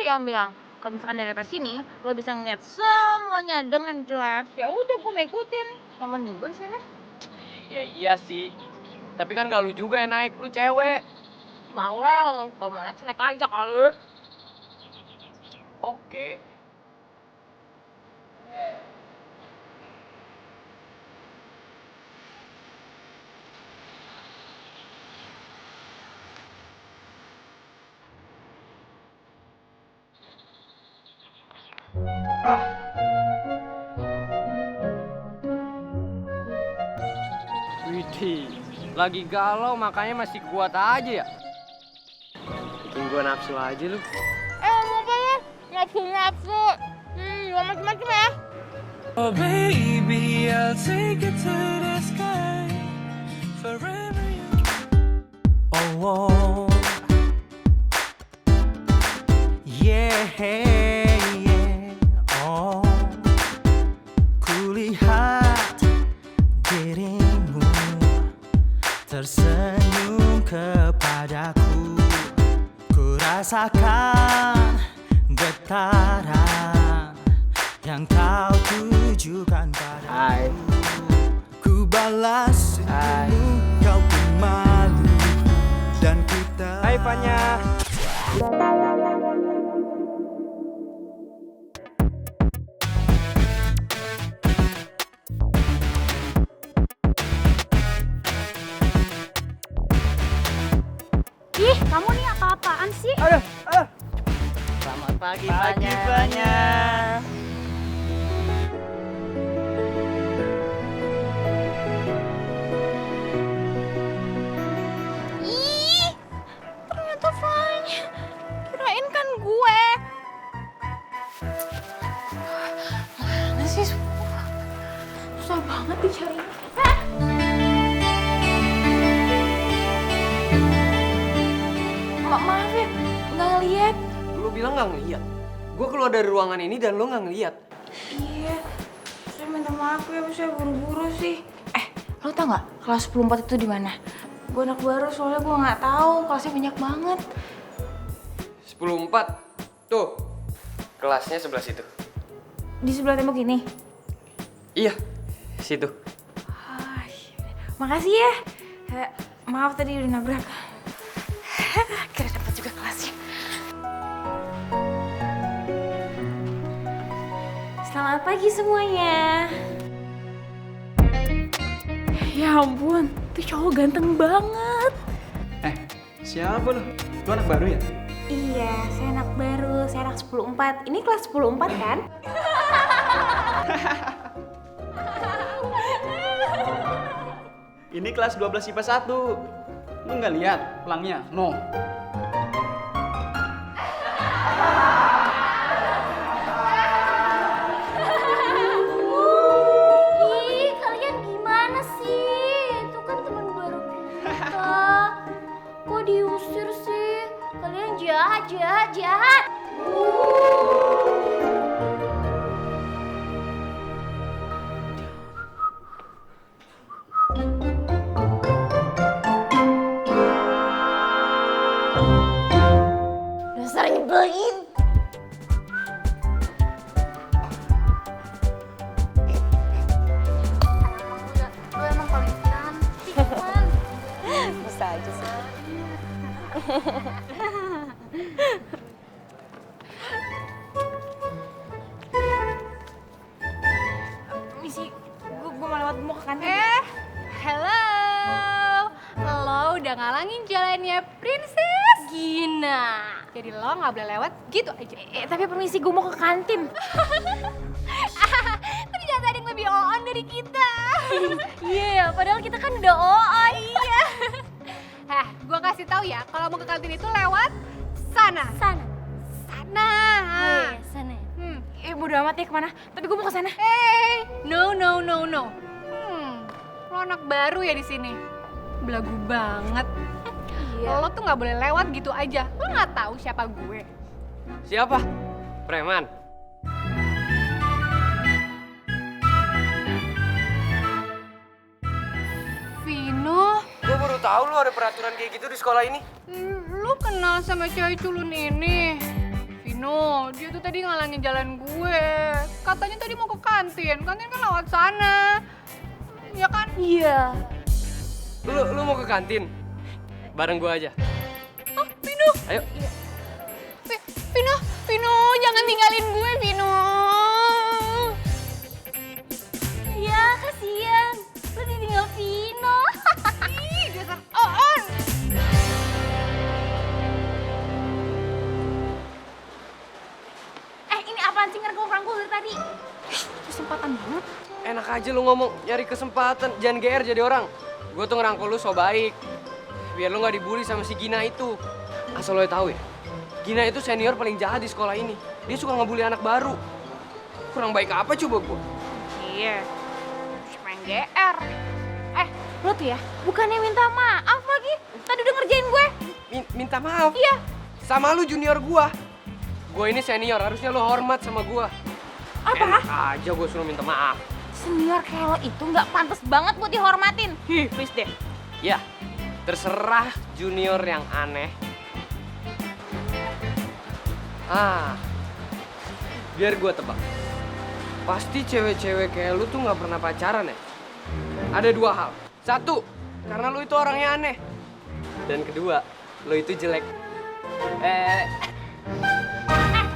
yang bilang kalau misalkan dari atas sini lo bisa ngeliat semuanya dengan jelas. Ya udah gue mau ikutin. Temen juga sih. Ya iya sih. Tapi kan gak lu juga yang naik, lu cewek. Mau lah, kalau mau naik aja kali. Oke. Widih, lagi galau makanya masih kuat aja ya. Bikin gua nafsu aja lu. Mau apa ya? Nafsu. Gak macem-macem ya. Oh baby, I'll take it to the sky forever you. Oh, yeah, oh, kulihat dirimu tersenyum kepadaku, ku rasakan getaran yang kau tujukan padaku. Hai. Ku balas senyum, kau pun malu, dan kita. Hai Fanya. Ih, kamu nih apa-apaan sih? Selamat pagi, Fanya. Ih, ternyata Fanya. Kirain kan gue. Mana sih? Susah banget dicarinya. Maaf ya, nggak ngeliat. Lu bilang gak ngeliat? Gua keluar dari ruangan ini dan lu gak ngeliat. Iya, saya minta maaf ya, saya buru-buru sih. Lo tau nggak kelas 10-4 itu di mana? Gue anak baru soalnya gue nggak tahu, kelasnya banyak banget. 10-4. Tuh, kelasnya sebelah situ. Di sebelah tembok ini. Iya, situ. Makasih ya. Maaf tadi udah nabrak. Kira dapat juga kelasnya. Selamat pagi semuanya. Ya ampun, tuh cowok ganteng banget. Siapa lu? Lu anak baru ya? Iya, saya anak baru, saya anak 10-4. Ini kelas 10-4 kan? Ini kelas 12 IPA 1. Lu nggak lihat pelangnya? No. Ih, kalian gimana sih? Itu kan teman baru kita. Kok diusir sih? Kalian jahat. Dasar nyebelin. Lu emang paling cantik, Man. Bisa aja sih. Misi, gue mau lewat mau ke kantin. Hello, lo udah ngalangin jalannya Princess Gina. Jadi lo nggak boleh lewat gitu aja. Tapi permisi, gue mau ke kantin. Ternyata ada yang lebih on dari kita. Iya, padahal kita kan udah OA. Iya. Gue kasih tahu ya, kalau mau ke kantin itu lewat sana. Sana. Sana. Iya, sana. Bodo amat ya kemana, tapi gue mau ke sana. No. Lo anak baru ya di sini. Belagu banget. Iya. Lo tuh nggak boleh lewat gitu aja. Lo nggak tahu siapa gue. Siapa? Preman. Vino, Gue baru tahu lu ada peraturan kayak gitu di sekolah ini. lu kenal sama cewek culun ini? Vino, dia tuh tadi ngalangin jalan gue. Katanya tadi mau ke kantin kan lewat sana. Ya kan? Iya. Lu mau ke kantin? Bareng gua aja. Oh, Vino. Ayo. Vino, jangan tinggalin gue, Vino. Iya, kasihan. Lu ditinggal Vino. Ih, dasar on. Ini apaan sih ngerangkul dari tadi? Kesempatan banget. Enak aja lu ngomong, nyari kesempatan. Jangan GR jadi orang. Gue tuh ngerangkul lu so baik. Biar lu gak dibully sama si Gina itu. Asal lo tahu ya, Gina itu senior paling jahat di sekolah ini. Dia suka ngebully anak baru. Kurang baik apa coba gue? Iya. Main GR. Lo tuh ya, bukannya minta maaf lagi. Tadi udah ngerjain gue. Minta maaf? Iya. Sama lu junior gua. Gue ini senior, harusnya lo hormat sama gua. Apa? Enak aja gue suruh minta maaf. Senior kayak lo itu nggak pantas banget buat dihormatin. Please deh. Ya, terserah junior yang aneh. Biar gue tebak. Pasti cewek-cewek kayak lu tuh nggak pernah pacaran ya? Ada dua hal. Satu, karena lu itu orangnya aneh. Dan kedua, lu itu jelek.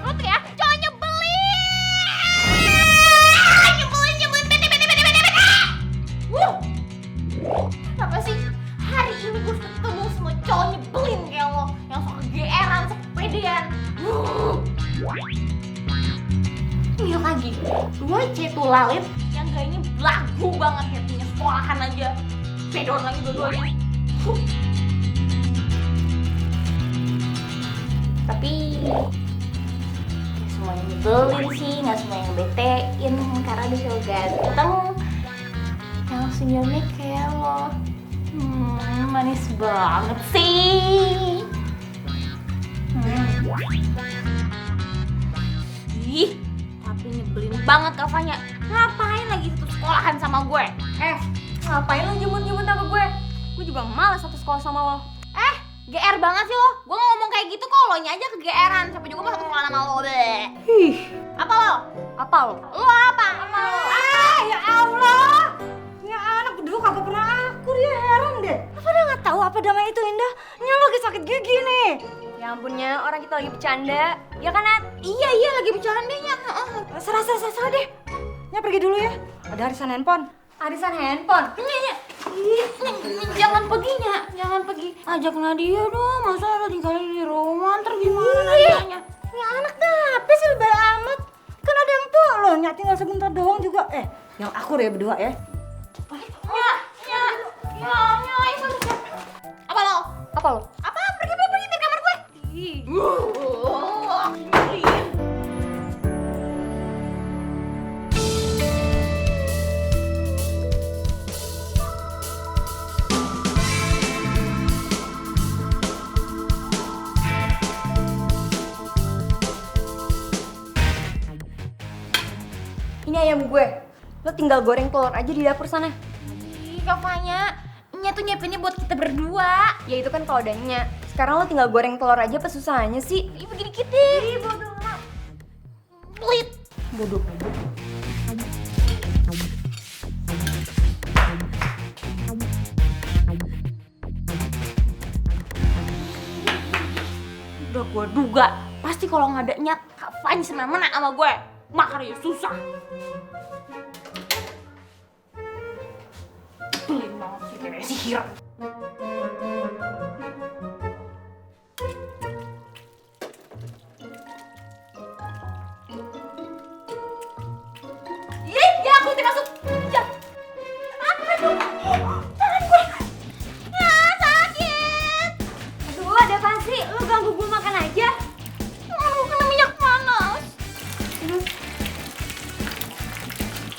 Lo tuh ya, cowok nyebelin. Nyebelin, bete. Apa sih? Hari ini gue ketemu sama cowok nyebelin kayak lo. Yang suka GR-an, sepedean. Ini lagi, dua cetu lalit yang gayanya belagu banget kayak punya sekolahan aja. Pedon lagi dua-duanya. Tapi gak semuanya nyebelin sih, gak semuanya ngebetein karena dia cowok ganteng yang senyumnya kayak lo. Manis banget sih. Ih, tapi nyebelin banget Kavanya. Ngapain lagi satu sekolahan sama gue? Ngapain lo nyebut-nyebut sama gue? Gue juga malas satu sekolah sama lo. GR banget sih lo. Gue gak ngomong kayak gitu kok, lo nya aja ke-GR-an. Siapa juga mau satu sekolah sama lo. Apa lo? Apa lo? Lo apa? Apa lo? Ya Allah, ya anak berdua kagak pernah akur ya, heran deh. Apa dia nggak tahu apa damai itu Indah? Nya lagi sakit gigi nih. Ya ampunnya, orang kita lagi bercanda. Ya kan, Nat? Iya lagi bercandanya. Serah deh. Nya pergi dulu ya. Ada arisan handphone. Arisan handphone. Nya. Jangan pergi, Nya. Jangan pergi. Ajak Nadia dong. Masa lo tinggalin di rumah, ntar gimana Nadianya? Ya anak apa sih lebay amat? Kan ada yang tua loh, Nya tinggal sebentar doang juga. Yang akur ya berdua ya. Nya, itu apa lo? Apa lo? Apa? Pergi dari kamar gue. Ini ayam gue. Lo tinggal goreng telur aja di dapur sana. Ih, Kavanya, Nya tuh nyiapinnya buat kita berdua. Ya itu kan kalau ada Nya. Sekarang lo tinggal goreng telur aja, apa susahnya sih? Ih, begini dikit deh. Ih, bodoh amat. Pelit. Bodoh. Udah gue duga, pasti kalau nggak ada Nya, Kavanya semena-mena sama gue. Makanya susah. Pelit banget sih, kayak sihir. Ya aku masuk. Ya. Aduh. Tangan gue. Ya, sakit. Aduh, ada apa sih? Lo ganggu gue makan aja. Aduh, kena minyak panas.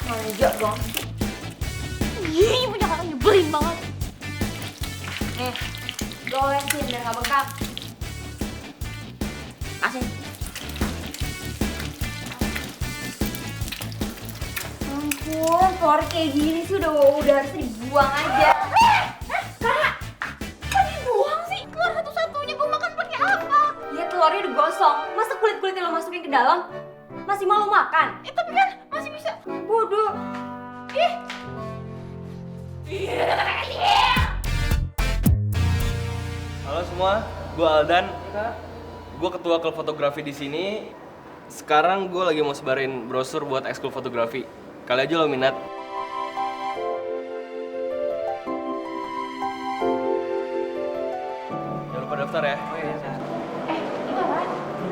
Manja dong. Ih, punya kakak nyebelin banget. Lo olesin biar gak bengkak. Kasih. Ampun, telur kayak gini sih udah harusnya dibuang aja. Kak, kok dibuang sih? Telur satu-satunya gue makan pakai apa? Ya telurnya digosok. kosong, masa kulit-kulitnya lo masukin ke dalam? Masih mau lo makan? Tapi kan masih bisa. Bodoh. Halo semua, gue Aldan. Gue ketua klub fotografi di sini. Sekarang gue lagi mau sebarin brosur buat ekskul fotografi. Kali aja lo minat. Jangan lupa daftar ya.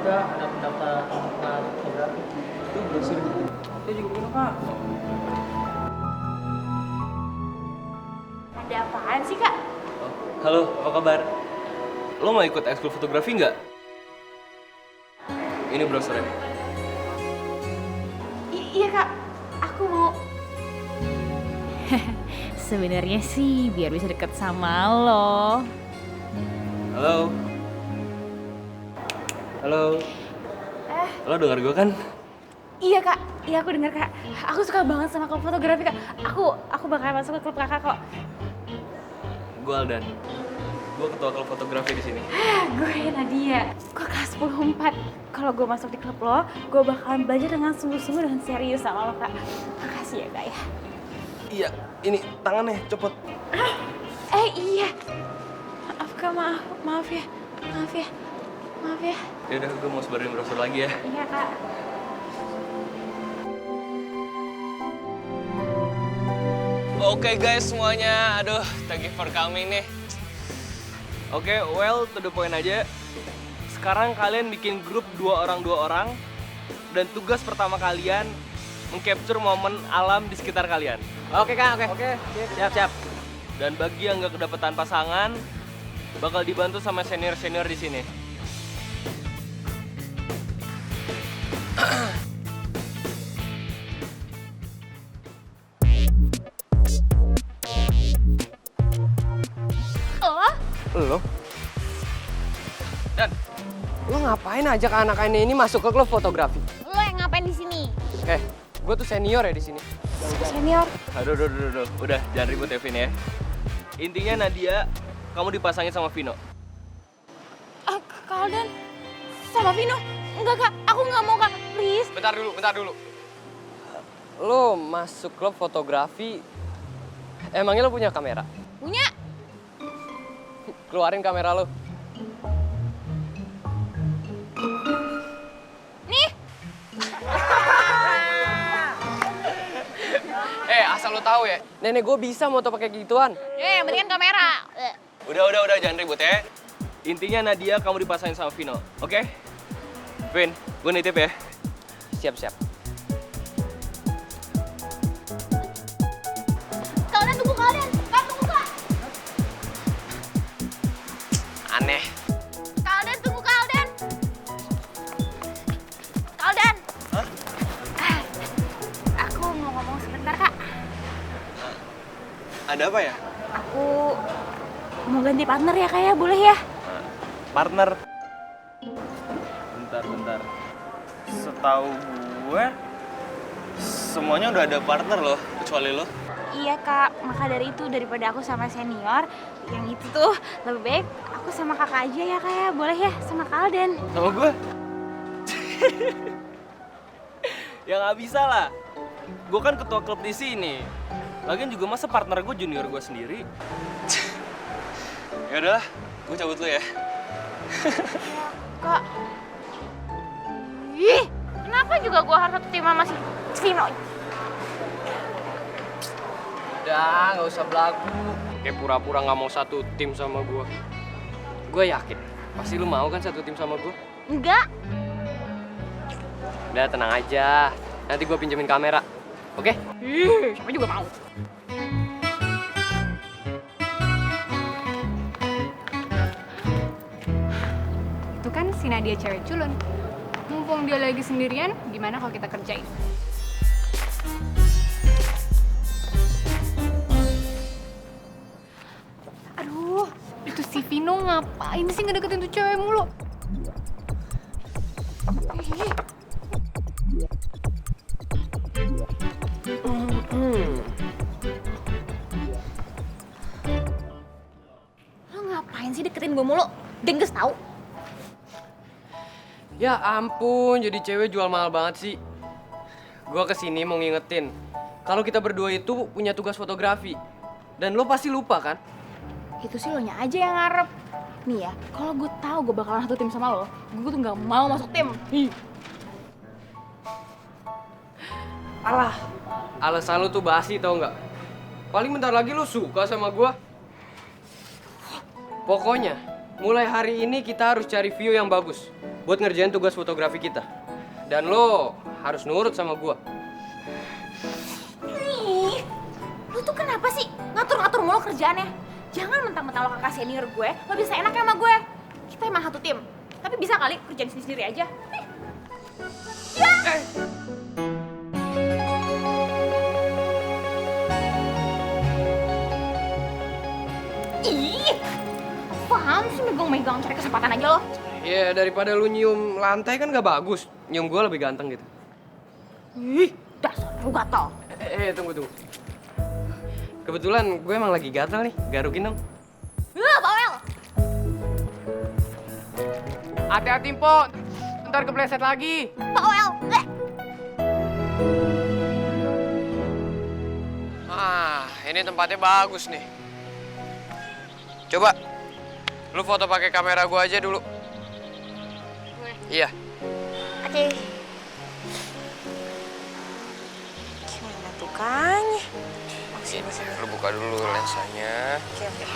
Kita ada pendaftar fotografi. Itu brosur. Itu juga bukan apa? Ada apaan sih, Kak? Halo, apa kabar? Lo mau ikut ekskul fotografi nggak? Ini brosurnya. Iya, Kak. Aku mau. Sebenarnya sih biar bisa deket sama lo. Halo. Halo. Lo dengar gue kan? Iya kak, iya aku dengar kak. Aku suka banget sama klub fotografi kak. Aku bakal masuk ke klub kakak kok. Gue Aldan. Gue ketua klub fotografi di sini. Gue Nadia. Gue kelas 10-4. Kalau gue masuk di klub lo, gue bakalan belajar dengan sungguh-sungguh dan serius sama lo kak. Makasih ya kak ya. Iya, ini tangannya copot. Iya. Maaf kak, maaf ya. Ya udah, gue mau sebarin brosur lagi ya. Iya kak. Oke guys semuanya, aduh thank you for coming nih. Oke, well to the point aja. Sekarang kalian bikin grup 2 orang dan tugas pertama kalian mengcapture momen alam di sekitar kalian. Oke Kak, oke. Siap. Dan bagi yang nggak kedapetan pasangan, bakal dibantu sama senior-senior di sini. Lo? Dan lo ngapain ajak anak-anak ini masuk ke klub fotografi? Lo yang ngapain di sini? Gue tuh senior ya di sini. Senior. Aduh, udah jangan ribut ya Vin ya. Intinya Nadia, kamu dipasangin sama Vino. Kak Aldan sama Vino. Enggak kak, aku nggak mau kak, please. Bentar dulu. Lo masuk klub fotografi, emangnya lo punya kamera? Punya. Keluarin kamera lo. Nih. Asal lo tahu ya, nenek gue bisa moto pakai gituan. Yang penting kan kamera. Udah jangan ribut ya. Intinya Nadia kamu dipasangin sama Vino, oke? Vin, gue nitip ya. Siap. Kalian tunggu kalian. Kak, tunggu Kak. Aneh. Kalian tunggu kalian. Kalian. Hah? Aku mau ngomong sebentar kak. Ada apa ya? Aku mau ganti partner ya kak ya, boleh ya? Partner. Bentar. Setahu gue, semuanya udah ada partner loh, kecuali lo. Iya kak, maka dari itu daripada aku sama senior, yang itu tuh lebih baik aku sama kakak aja ya kak ya, boleh ya sama Kak Aldan. Sama gue? Ya nggak bisa lah. Gue kan ketua klub di sini. Lagian juga masa partner gue junior gue sendiri. Ya udahlah, gue cabut dulu ya. Kak. Ih, kenapa juga gua harus satu tim sama si Vino? Udah, nggak usah belagu. Kayak pura-pura nggak mau satu tim sama gue. Gue yakin, pasti lu mau kan satu tim sama gue? Enggak. Udah, tenang aja. Nanti gue pinjemin kamera, oke? Siapa juga mau. Itu kan si Nadia cewek culun. Mumpung dia lagi sendirian, gimana kalau kita kerjain? Aduh, itu si Vino ngapain sih ngedeketin tuh cewek mulu? Lo ngapain sih deketin gue mulu? Dengges tau? Ya ampun, jadi cewek jual mahal banget sih. Gua kesini mau ngingetin, kalau kita berdua itu punya tugas fotografi. Dan lo pasti lupa kan? Itu sih lo nya aja yang ngarep. Nih ya, kalau gue tahu gue bakalan satu tim sama lo, gue tuh nggak mau masuk tim. Alah, alasan lo tuh basi tau nggak? Paling bentar lagi lo suka sama gua. Pokoknya, mulai hari ini kita harus cari view yang bagus buat ngerjain tugas fotografi kita. Dan lo harus nurut sama gua. Ih, lu tuh kenapa sih ngatur-ngatur mulu kerjaannya? Jangan mentang-mentang lo kakak senior gue, lo bisa enaknya sama gue. Kita emang satu tim, tapi bisa kali kerjain sendiri aja. Nih. Ya! Ih, apaan sih megang-megang cari kesempatan aja lo? Ya daripada lu nyium lantai kan gak bagus. Nyium gua lebih ganteng gitu. Ih, dasar lu gatal. Tunggu. Kebetulan gue emang lagi gatal nih, garukin dong. Bawel! Hati-hati, Po. Ntar kepleset lagi. Bawel! Bleh. Ini tempatnya bagus nih. Coba, lu foto pakai kamera gua aja dulu. Iya. Oke. Gimana tuh kan? Sini, lu buka dulu lensanya. Oke.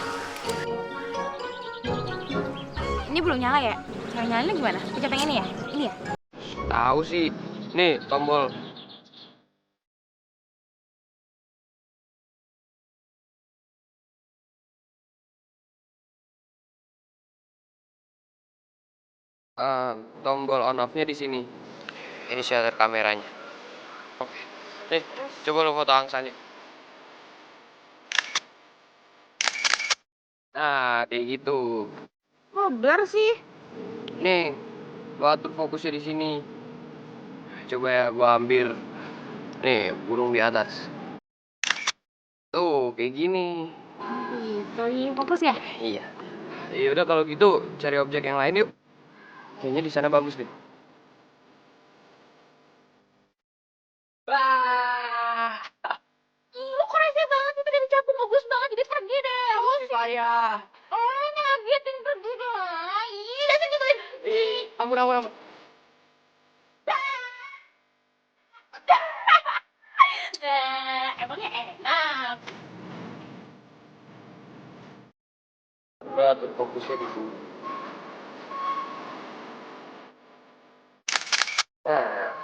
Ini belum nyala ya? Cara nyalainnya gimana? Pencet yang ini ya? Ini ya? Tahu sih. Nih, tombol. Tombol on off-nya di sini. Ini shutter kameranya. Oke. Nih, coba lu foto angsanya. Nah, kayak gitu. Oh, blur sih. Nih, lu atur fokusnya di sini. Coba ya, gua ambil. Nih, burung di atas. Tuh, kayak gini. Gitu, fokus ya? Iya. Ya udah kalau gitu cari objek yang lain yuk. Kayaknya di sana bagus deh. Wah. Lu kok rese banget sih tadi dicapu bagus banget jadi pergi deh. Saya. Oh, ngagetin pergi deh. Ih, dasar nyebelin. Ampun. Emangnya enak. Atur fokusnya di sini. Nah,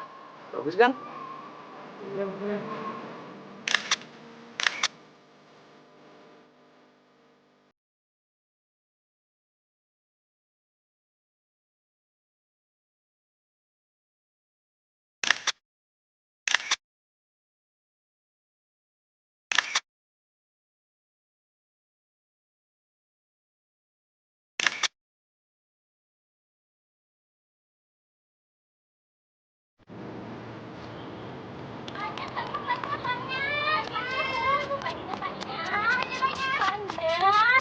bagus kan?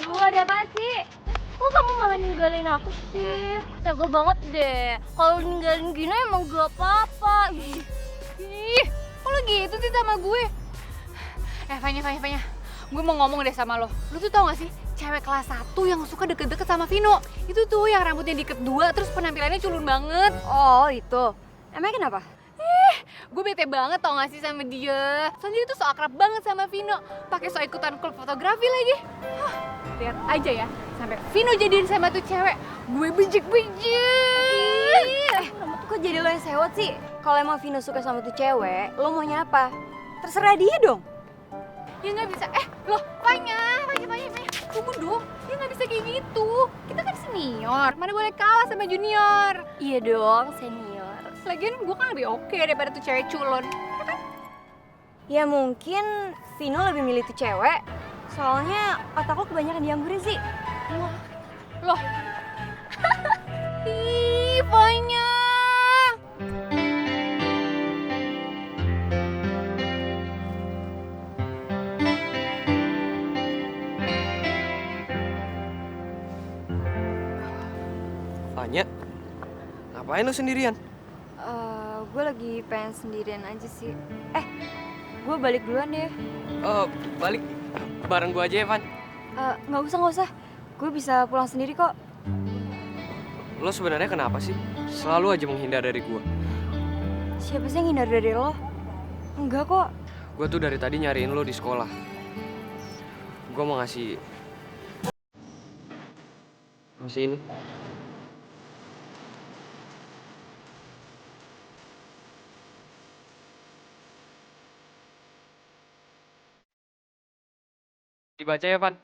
Duh, ada apa sih? Kok kamu malah ninggalin aku sih? Tega banget deh. Kalau ninggalin Gina emang gak apa-apa. Ih, kok lo gitu sih sama gue? Fanya. Gue mau ngomong deh sama lo. Lo tuh tau gak sih, cewek kelas 1 yang suka deket-deket sama Vino. Itu tuh yang rambutnya diikat 2, terus penampilannya culun banget. Oh, itu. Emangnya kenapa? Gue bete banget tau gak sih sama dia. Soalnya dia tuh so akrab banget sama Vino. Pakai so ikutan klub fotografi lagi. Hah, lihat aja ya, sampai Vino jadian sama tuh cewek. Gue bejek-bejek. Kok jadi lo yang sewot sih? Kalau emang Vino suka sama tuh cewek, lo maunya apa? Terserah dia dong. Ya nggak bisa. Loh, Fanya. Tunggu dong. Ya nggak bisa kayak gitu. Kita kan senior. Mana boleh kalah sama junior. Iya dong, senior. Lagian gue kan lebih oke daripada tuh cewek culun. Ya mungkin Vino lebih milih tuh cewek. Soalnya otak lo kebanyakan dianggurin sih. Loh. Ih, Fanya. Fanya, Ngapain lu sendirian? Gue lagi pengen sendirian aja sih. Gue balik duluan deh. Balik bareng gua aja ya, Van. Nggak usah. Gue bisa pulang sendiri kok. Lo sebenarnya kenapa sih? Selalu aja menghindar dari gua. Siapa sih yang hindar dari lo? Enggak kok. Gua tuh dari tadi nyariin lo di sekolah. Gua mau ngasih ini. Dibaca ya, Van.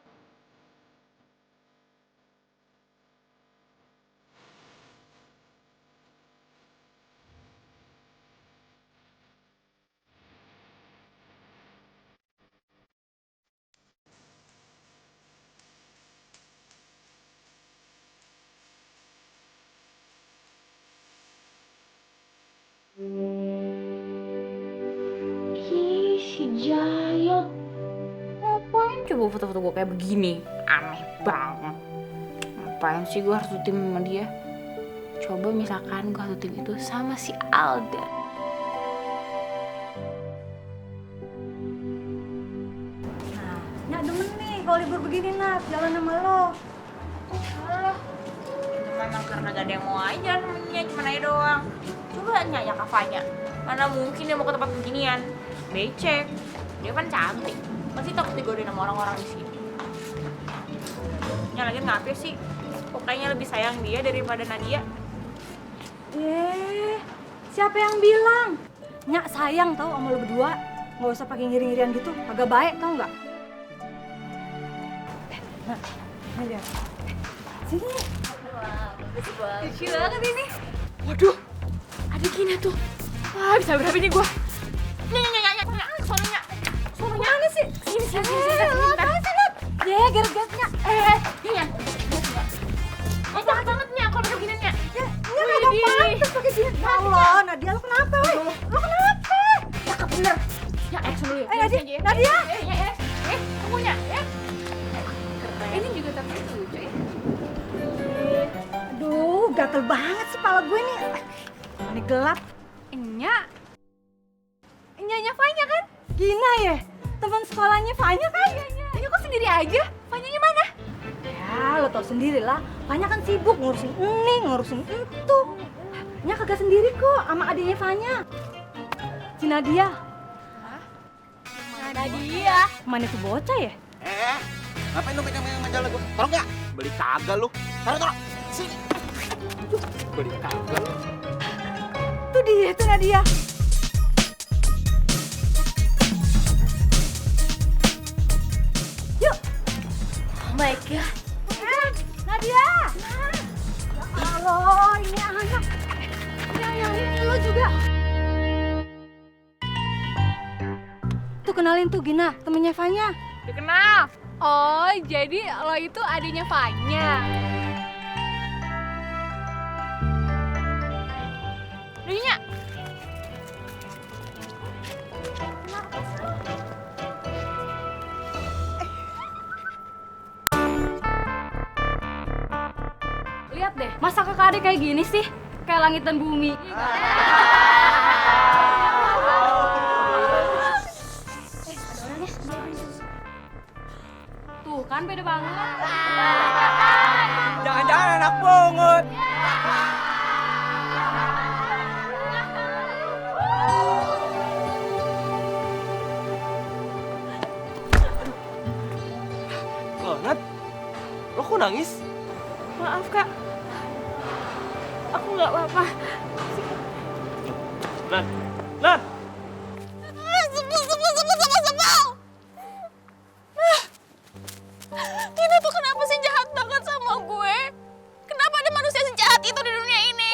Ih, si Jayot. Ngapain coba foto-foto gue kayak begini? Aneh banget. Ngapain sih gue harus tim sama dia? Coba misalkan gue harus tim itu sama si Alda. Nyak demen nih kalau libur begini Nat, jalan sama lo. Alah, itu memang karena gak ada yang mau aja namanya, cuma aja doang. Coba nanya Kavanya, mana mungkin dia mau ke tempat beginian? Becek, dia kan cantik, pasti takut digodain sama orang-orang di sini. Ya lagi ngapain sih? Pokoknya lebih sayang dia daripada Nadia. Siapa yang bilang? Nyak sayang tau sama lo berdua. Nggak usah pakai ngiri-ngirian gitu, agak baik tau nggak? Nah, lihat. Sini. Lucu banget ini. Waduh, ada Gina tuh. Wah, bisa berapa nih gua? Nyak, sononya. Mana sih? Sini. Apaan sih, Nat? Gara-garanya. Nyak. Enak banget Nyak kalau begini Nyak. Nyak agak pantas pakai gini. Ya Allah, Nadia lo kenapa, weh? Lo kenapa? Cakep bener. Ya, dulu ya. Nadia. Tunggu Nyak. Ini juga tapi lucu ya. Aduh, gatel banget sih kepala gue nih. Ini gelap. Nyanya Fanya kan? Gina ya? Teman sekolahnya Fanya kan? Nyanya kok sendiri aja? Fanyanya mana? Ya, lo tau sendiri lah. Fanya kan sibuk ngurusin ini, ngurusin itu. Nya kagak sendiri kok sama adiknya Fanya. Si Nadia. Nadia. Mana tuh bocah ya? Ngapain lu megang-megang majalah gua? Taruh nggak? Beli kagak lu. Taruh. Sini. Beli kagak lu. Tuh dia, tuh Nadia. Yuk. Oh my god. Nadia. Ya Allah, ini anak. Ini lo juga. Tuh kenalin tuh Gina, temennya Fanya. Dikenal. Oh, jadi lo itu adiknya Fanya. Dunia. Lihat deh, masa kakak adik kayak gini sih? Kayak langit dan bumi. Tuh kan beda banget. Jangan-jangan anak pungut. Loh, Nat, lo kok nangis? Maaf Kak. Aku nggak apa-apa. Nat! Gina tuh kenapa sih jahat banget sama gue? Kenapa ada manusia sejahat itu di dunia ini?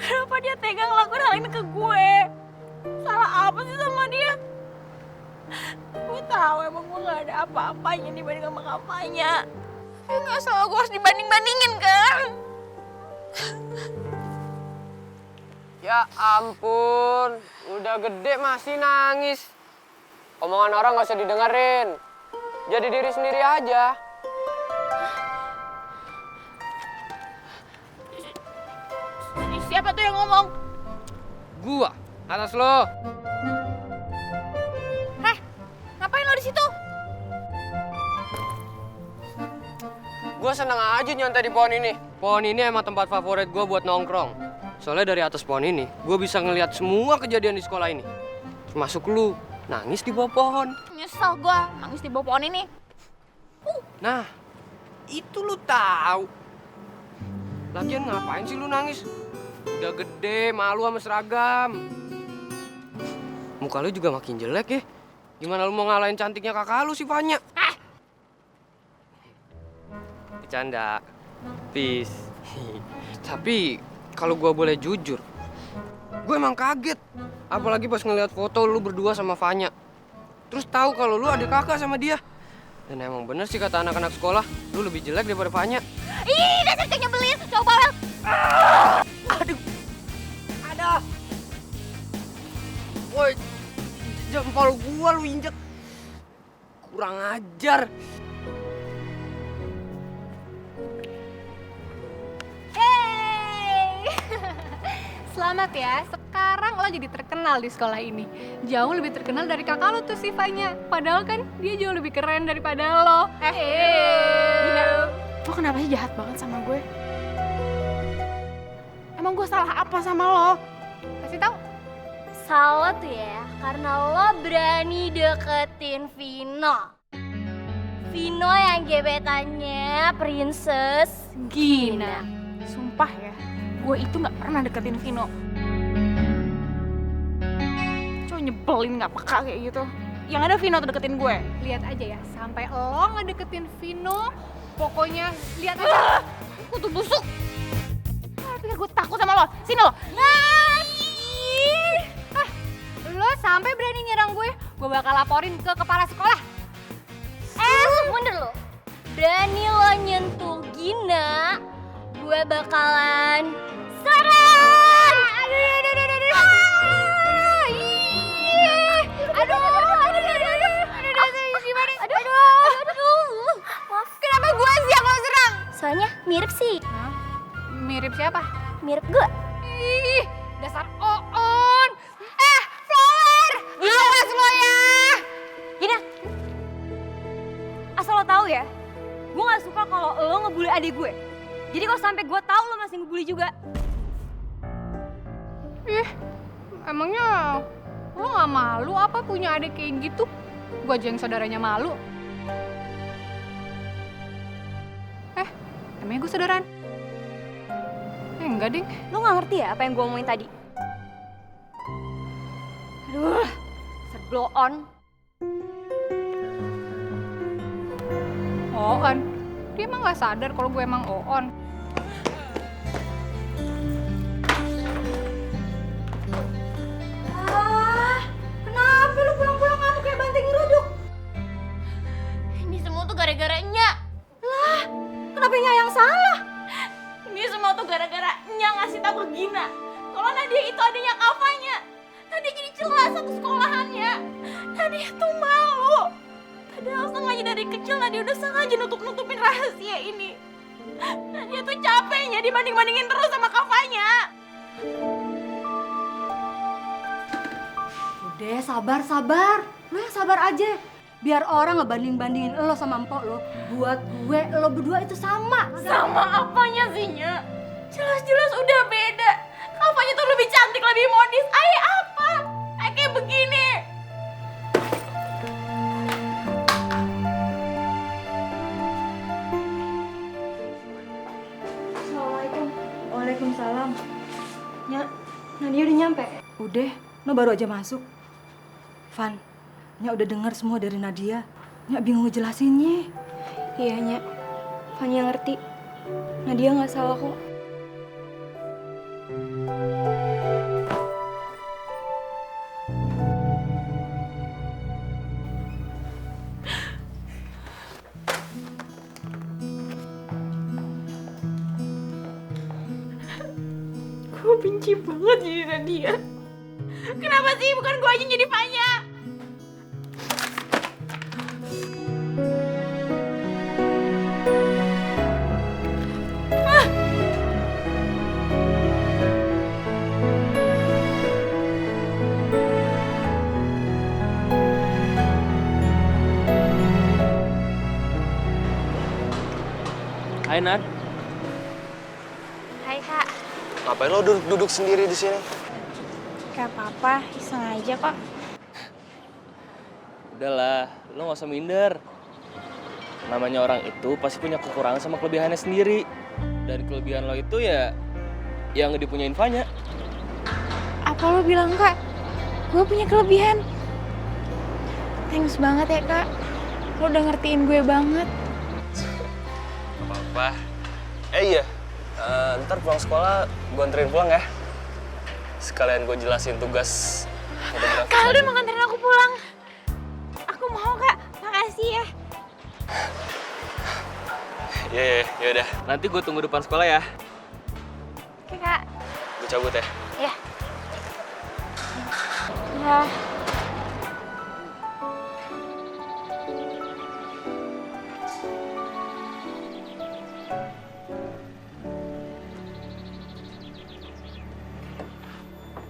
Kenapa dia tega ngelakuin hal ini ke gue? Salah apa sih sama dia? Gue tahu emang gue gak ada apa-apanya dibanding sama Kavanya. Tapi gak selalu gue harus dibanding-bandingin kan? Ya ampun, udah gede masih nangis. Omongan orang gak usah didengerin. Jadi diri sendiri aja. Siapa tuh yang ngomong? Gua, atas lo. Heh, ngapain lo di situ? Gua seneng aja nyantai di pohon ini. Pohon ini emang tempat favorit gua buat nongkrong. Soalnya dari atas pohon ini, gua bisa ngeliat semua kejadian di sekolah ini. Termasuk lu, nangis di bawah pohon. Nyesel gua nangis di bawah pohon ini. Nah, itu lu tahu. Lagian ngapain sih lu nangis? Udah gede, malu sama seragam. Muka lu juga makin jelek ya. Gimana lu mau ngalahin cantiknya kakak lu sih, Fanya? Bercanda. Peace. Tapi kalau gua boleh jujur, gue emang kaget. Apalagi pas ngeliat foto lu berdua sama Fanya. Terus tahu kalau lu adik kakak sama dia. Dan emang bener sih kata anak-anak sekolah, lu lebih jelek daripada Fanya. Ih, dasar cewek nyebelin. Coba, Wel. Aduh. Aduh. Woi, jempol gua lu injek. Kurang ajar. Hey! Selamat ya, sekarang lo jadi terkenal di sekolah ini. Jauh lebih terkenal dari kakak lo tuh Sifanya. Padahal kan dia jauh lebih keren daripada lo. Gina, lo kenapa sih jahat banget sama gue? Emang gue salah apa sama lo? Kasih tahu. Salah tuh ya, karena lo berani deketin Vino. Vino yang gebetannya Princess Gina. Sumpah ya, gue itu gak pernah deketin Vino. Cowok nyebelin gak peka kayak gitu. Yang ada Vino tuh deketin gue. Lihat aja ya, sampai lo ngedeketin Vino, pokoknya lihat aja. Aku tuh busuk. Pikir gue takut sama lo. Sini lo. Lo sampai berani nyerang gue bakal laporin ke kepala sekolah. Mundur lo. Berani lo nyentuh Gina, gue bakalan serang. Kenapa gue sih yang lo serang? Soalnya mirip sih. Mirip siapa? Mirip gue. Ih, dasar Oon. Flower! Awas lo ya! Gina, asal lo tahu ya, gue gak suka kalau lo ngebully adik gue. Jadi kalau sampai gue tahu lo masih ngebully juga. Ih, emangnya lo gak malu apa punya adik kayak gitu? Gue aja yang saudaranya malu. Emangnya gue saudaraan? Enggak, Ding. Lo gak ngerti ya apa yang gue omongin tadi? Aduh, blow on. Oon? Dia emang gak sadar kalau gue emang Oon. Kenapa lu pulang-pulang ngamuk kayak banting ngeruduk? Ini semua tuh gara-gara Nya. Kenapa Nya yang salah? Ini semua tuh gara-gara Nya ngasih tahu ke Gina kalau Nadia itu adiknya Kavanya. Nadia jadi celah satu sekolahannya. Nadia tuh malu. Padahal sengaja dari kecil Nadia udah sengaja nutup-nutupin rahasia ini. Nadia tuh capeknya dibanding-bandingin terus sama Kavanya. Udah sabar. Lu yang sabar aja. Biar orang ngebanding-bandingin lo sama empok lo. Buat gue, lo berdua itu sama. Sama apanya sih, Nya? Jelas-jelas udah beda. Kavanya tuh lebih cantik, lebih modis. Ayah apa? Kayak begini. Assalamualaikum. Waalaikumsalam. Nya, Nadia udah nyampe? Udah, lo baru aja masuk. Van, Nya udah dengar semua dari Nadia. Nya bingung ngejelasinnya. Iya, Nya. Fanya ngerti. Nadia nggak salah kok. Gue benci banget jadi Nadia. Kenapa sih bukan gue aja yang jadi Fanya? Hai Nat. Hai Kak. Ngapain lo duduk sendiri di sini? Gak apa-apa, iseng aja kok. Udahlah, lo gak usah minder. Namanya orang itu pasti punya kekurangan sama kelebihannya sendiri. Dan kelebihan lo itu ya yang dipunyain Fanya. Apa lo bilang Kak? Gue punya kelebihan. Thanks banget ya Kak. Lo udah ngertiin gue banget. Gak apa-apa. Iya, ntar pulang sekolah gue anterin pulang ya. Sekalian gue jelasin tugas fotografi. Kak udah mau nganterin aku pulang. Aku mau Kak, makasih ya. Ya udah. Nanti gue tunggu depan sekolah ya. Oke Kak. Gue cabut ya. Ya. Ya.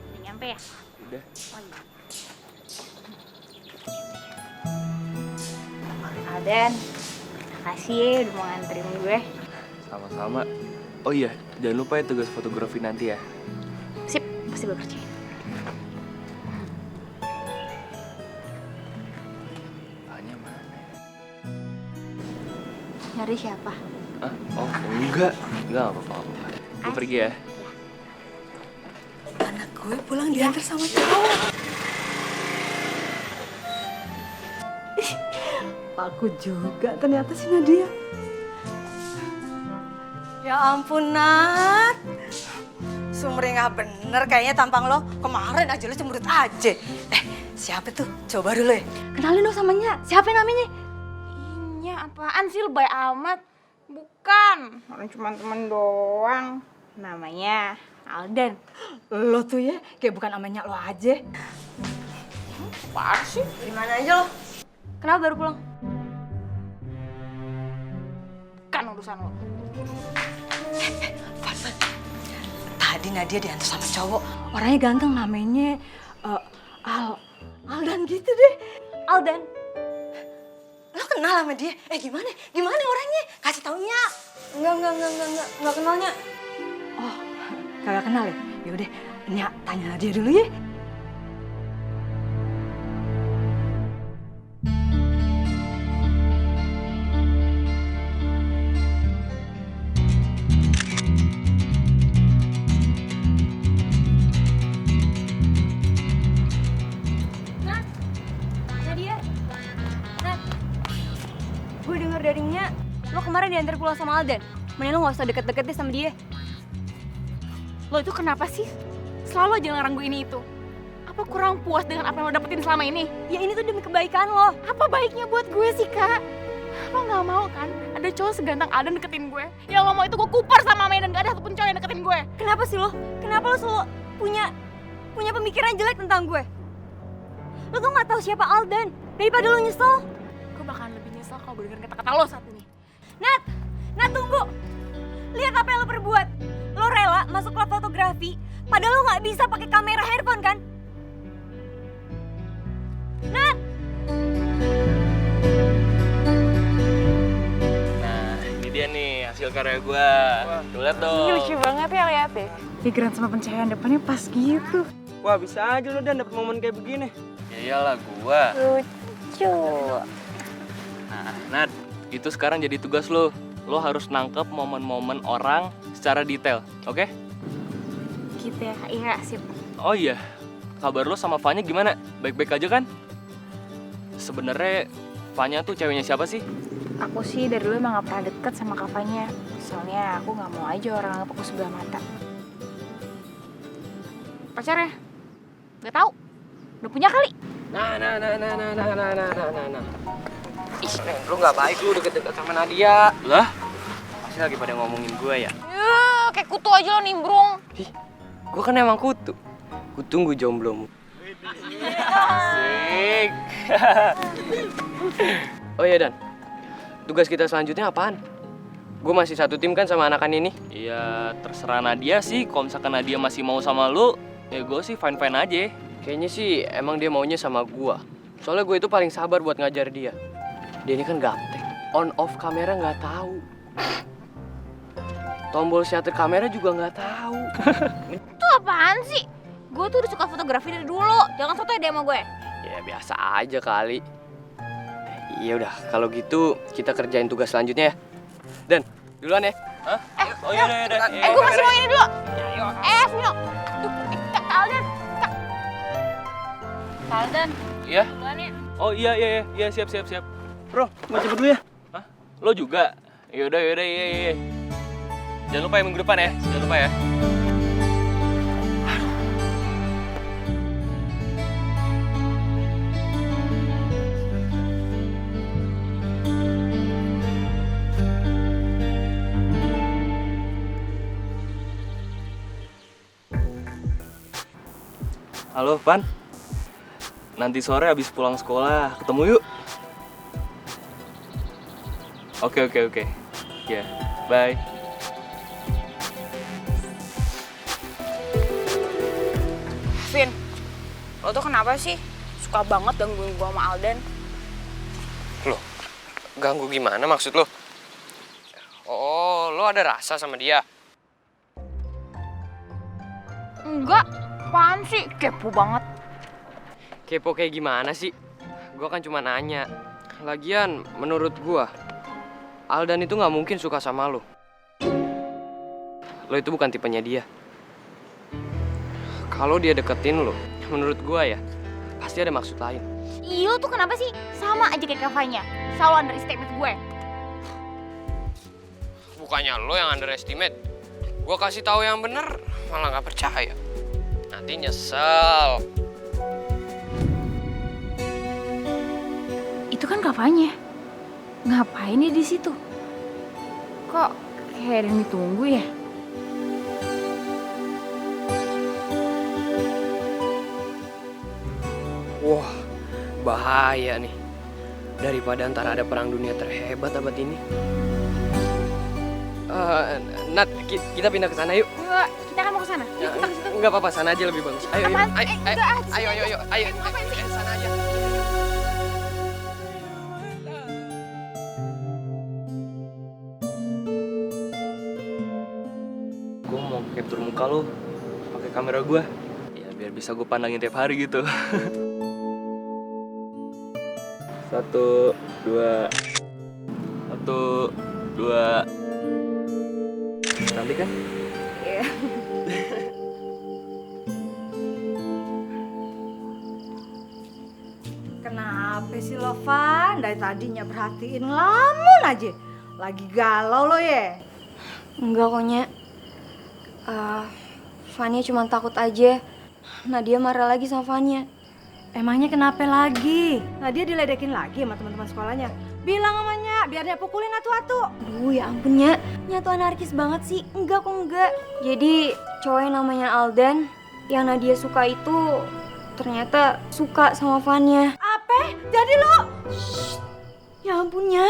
Udah nyampe ya? Udah. Alden, makasih ya udah mau nganterin gue. Sama-sama. Oh iya, jangan lupa ya tugas fotografi nanti ya. Sip, pasti gue kerjain. Fanya mana? Nyari siapa? Ah, oh enggak apa-apa. Gue pergi ya. Anak gue pulang diantar sama cowok. Aku juga ternyata si Nadia. Ya ampun Nat, sumringah bener kayaknya tampang lo. Kemarin aja lo cemberut aja. Siapa tuh? Coba dulu ya. Kenalin dong sama Nya. Siapa namanya? Nya apaan sih lebay amat? Bukan, orang cuma temen doang. Namanya Alden. Lo tuh ya kayak bukan namanya lo aja. Apaan sih? Di mana aja lo? Kenapa baru pulang? Kan urusan lo. Tadi Nadia diantar sama cowok. Orangnya ganteng, namanya Aldan gitu deh. Alden. Lo kenal sama dia? Gimana? Gimana orangnya? Kasih taunya. Enggak kenalnya. Oh, kagak kenal ya? Yaudah, Nya tanya Nadia dulu ya. Gue denger dari Nya, lo kemarin diantar pulang sama Alden. Mending lo gak usah deket-deket deh sama dia. Lo itu kenapa sih? Selalu aja ngelarang gue ini itu. Apa kurang puas dengan apa yang lo dapetin selama ini? Ya ini tuh demi kebaikan lo. Apa baiknya buat gue sih, Kak? Lo gak mau kan ada cowok seganteng Alden deketin gue? Yang lo mau itu gue kupar sama Mei dan gak ada satupun cowok yang deketin gue. Kenapa sih lo? Kenapa lo selalu punya pemikiran jelek tentang gue? Lo tuh gak tahu siapa Alden. Daripada lo nyesel. Gue bakalan lebih nyesel kalau dengerin kata-kata lo saat ini. Nat tunggu. Lihat apa yang lo perbuat. Lo rela masuk klub fotografi, padahal lo gak bisa pakai kamera handphone kan? Nat! Nah, ini dia nih hasil karya gue. Tuh liat dong. Lucu banget ya lihat deh. Pikiran sama pencahayaan depannya pas gitu. Wah, bisa aja lo Dan dapet momen kayak begini. Ya iyalah gue. Lucu. Nah, Nat, itu sekarang jadi tugas lo. Lo harus nangkep momen-momen orang secara detail, oke? Gitu ya, iya sip. Oh iya, kabar lo sama Fanya gimana? Baik-baik aja kan? Sebenarnya Fanya tuh ceweknya siapa sih? Aku sih dari dulu emang gak pernah deket sama kakaknya. Soalnya aku gak mau aja orang anggap aku sebelah mata. Pacarnya? Gak tahu. Udah punya kali. Nah. Ih, lu gak baik lu deket-deket sama Nadia. Lah? Pasti lagi pada ngomongin gue ya. Kayak kutu aja lo nimbrung. Ih, gue kan emang kutu. Kutunggu jomblomu. Asik. Oh iya Dan, tugas kita selanjutnya apaan? Gue masih satu tim kan sama anakan ini. Iya, terserah Nadia sih. Kalau misalkan Nadia masih mau sama lu, ya gue sih fine-fine aja. Kayaknya sih emang dia maunya sama gue. Soalnya gue itu paling sabar buat ngajar dia. Dia ini kan gaptek. On off kamera nggak tahu. Tombol shutter kamera juga nggak tahu. Itu apaan sih? Gue tuh udah suka fotografi dari dulu. Jangan sotoy deh sama gue. Ya biasa aja kali. Iya udah, kalau gitu kita kerjain tugas selanjutnya ya. Dan duluan ya. Hah? Oh iya udah. Gue masih mau ini dulu. Vino. Tuh, Kak Alden. Kak Alden. Iya? Duluan ya. Oh iya, siap. Bro, mau cepet dulu ya? Hah? Lo juga? Yaudah, iya. Jangan lupa ya minggu depan ya, jangan lupa ya. Halo, Van. Nanti sore habis pulang sekolah, ketemu yuk. Oke. Ya, bye. Vin, lo tuh kenapa sih suka banget gangguin gue sama Alden? Loh, ganggu gimana maksud lo? Oh, lo ada rasa sama dia? Enggak, apaan sih? Kepo banget. Kepo kayak gimana sih? Gua kan cuma nanya. Lagian, menurut gua, Aldan itu nggak mungkin suka sama lo. Lo itu bukan tipenya dia. Kalau dia deketin lo, menurut gua ya, pasti ada maksud lain. Ih, lo tuh kenapa sih? Sama aja kayak Kavanya. Selalu underestimate gue. Bukannya lo yang underestimate. Gua kasih tahu yang bener, malah nggak percaya. Nanti nyesel. Itu kan Kavanya. Ngapain dia di situ? Kok kayak ada yang ditunggu ya? Wah, bahaya nih. Daripada ntar ada perang dunia terhebat abad ini. Nat, kita pindah ke sana yuk. Enggak, kita kan mau ke sana. Yuk, kita ke situ. Enggak apa-apa, sana aja lebih bagus. Ayo, Apaan? ayo. Ngapain sih? Sana aja. Gue mau capture muka lo pakai kamera gue. Ya biar bisa gue pandangin tiap hari gitu. 1, 2. Cantik kan? Iya. Kenapa sih lo, Van? Dari tadinya perhatiin lamun aja. Lagi galau lo ya? Enggak kok, Nya. Vanya cuma takut aja. Nadia marah lagi sama Vanya. Emangnya kenapa lagi? Nadia diledekin lagi sama teman-teman sekolahnya. Bilang sama Nya, biar Nya pukulin atu-atu. Aduh ya ampun, Nya. Nya tuh anarkis banget sih. Enggak kok, enggak. Jadi cowok yang namanya Aldan yang Nadia suka itu ternyata suka sama Vanya. Apa? Jadi lo? Shh. Ya ampun, Nya.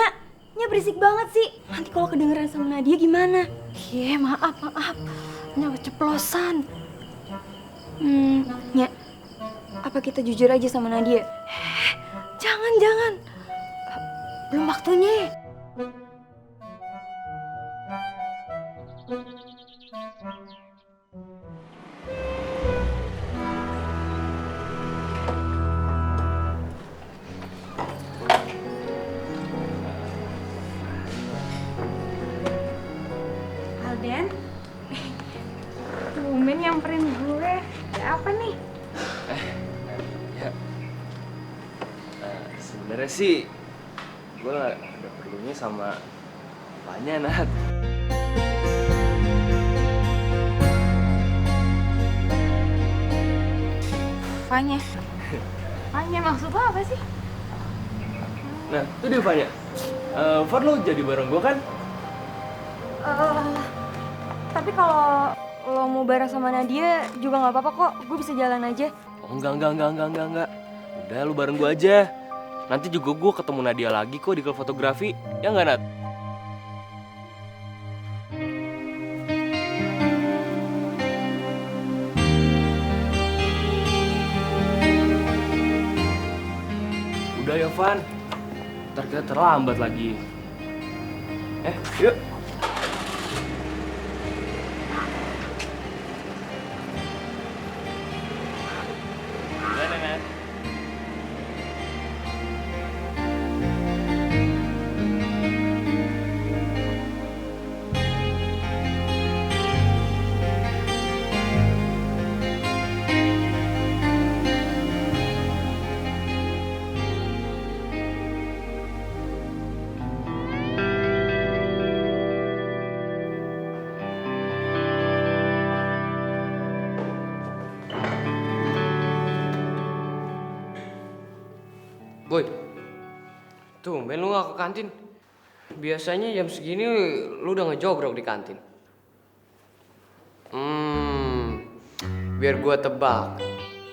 Nya berisik banget sih. Nanti kalau kedengeran sama Nadia gimana? Iya, maaf. Nya keceplosan. Nya. Apa kita jujur aja sama Nadia? Jangan. Belum waktunya. Alden, tumben nyamperin gue. Ada apa nih? Sebenarnya sih gue gak ada perlunya sama Vanya, Nat. Vanya? Vanya maksud lo apa sih? Nah, itu dia Vanya. Van, lo jadi bareng gue kan? Tapi kalau lo mau bareng sama Nadia juga nggak apa-apa kok. Gue bisa jalan aja. Oh enggak. Udah, lo bareng gue aja. Nanti juga gue ketemu Nadia lagi kok di klub fotografi. Ya nggak, Nat? Udah ya, Van. Ntar kita terlambat lagi. Yuk. Boy, tumben lu gak ke kantin. Biasanya jam segini lu udah ngejogrok di kantin. Biar gua tebak,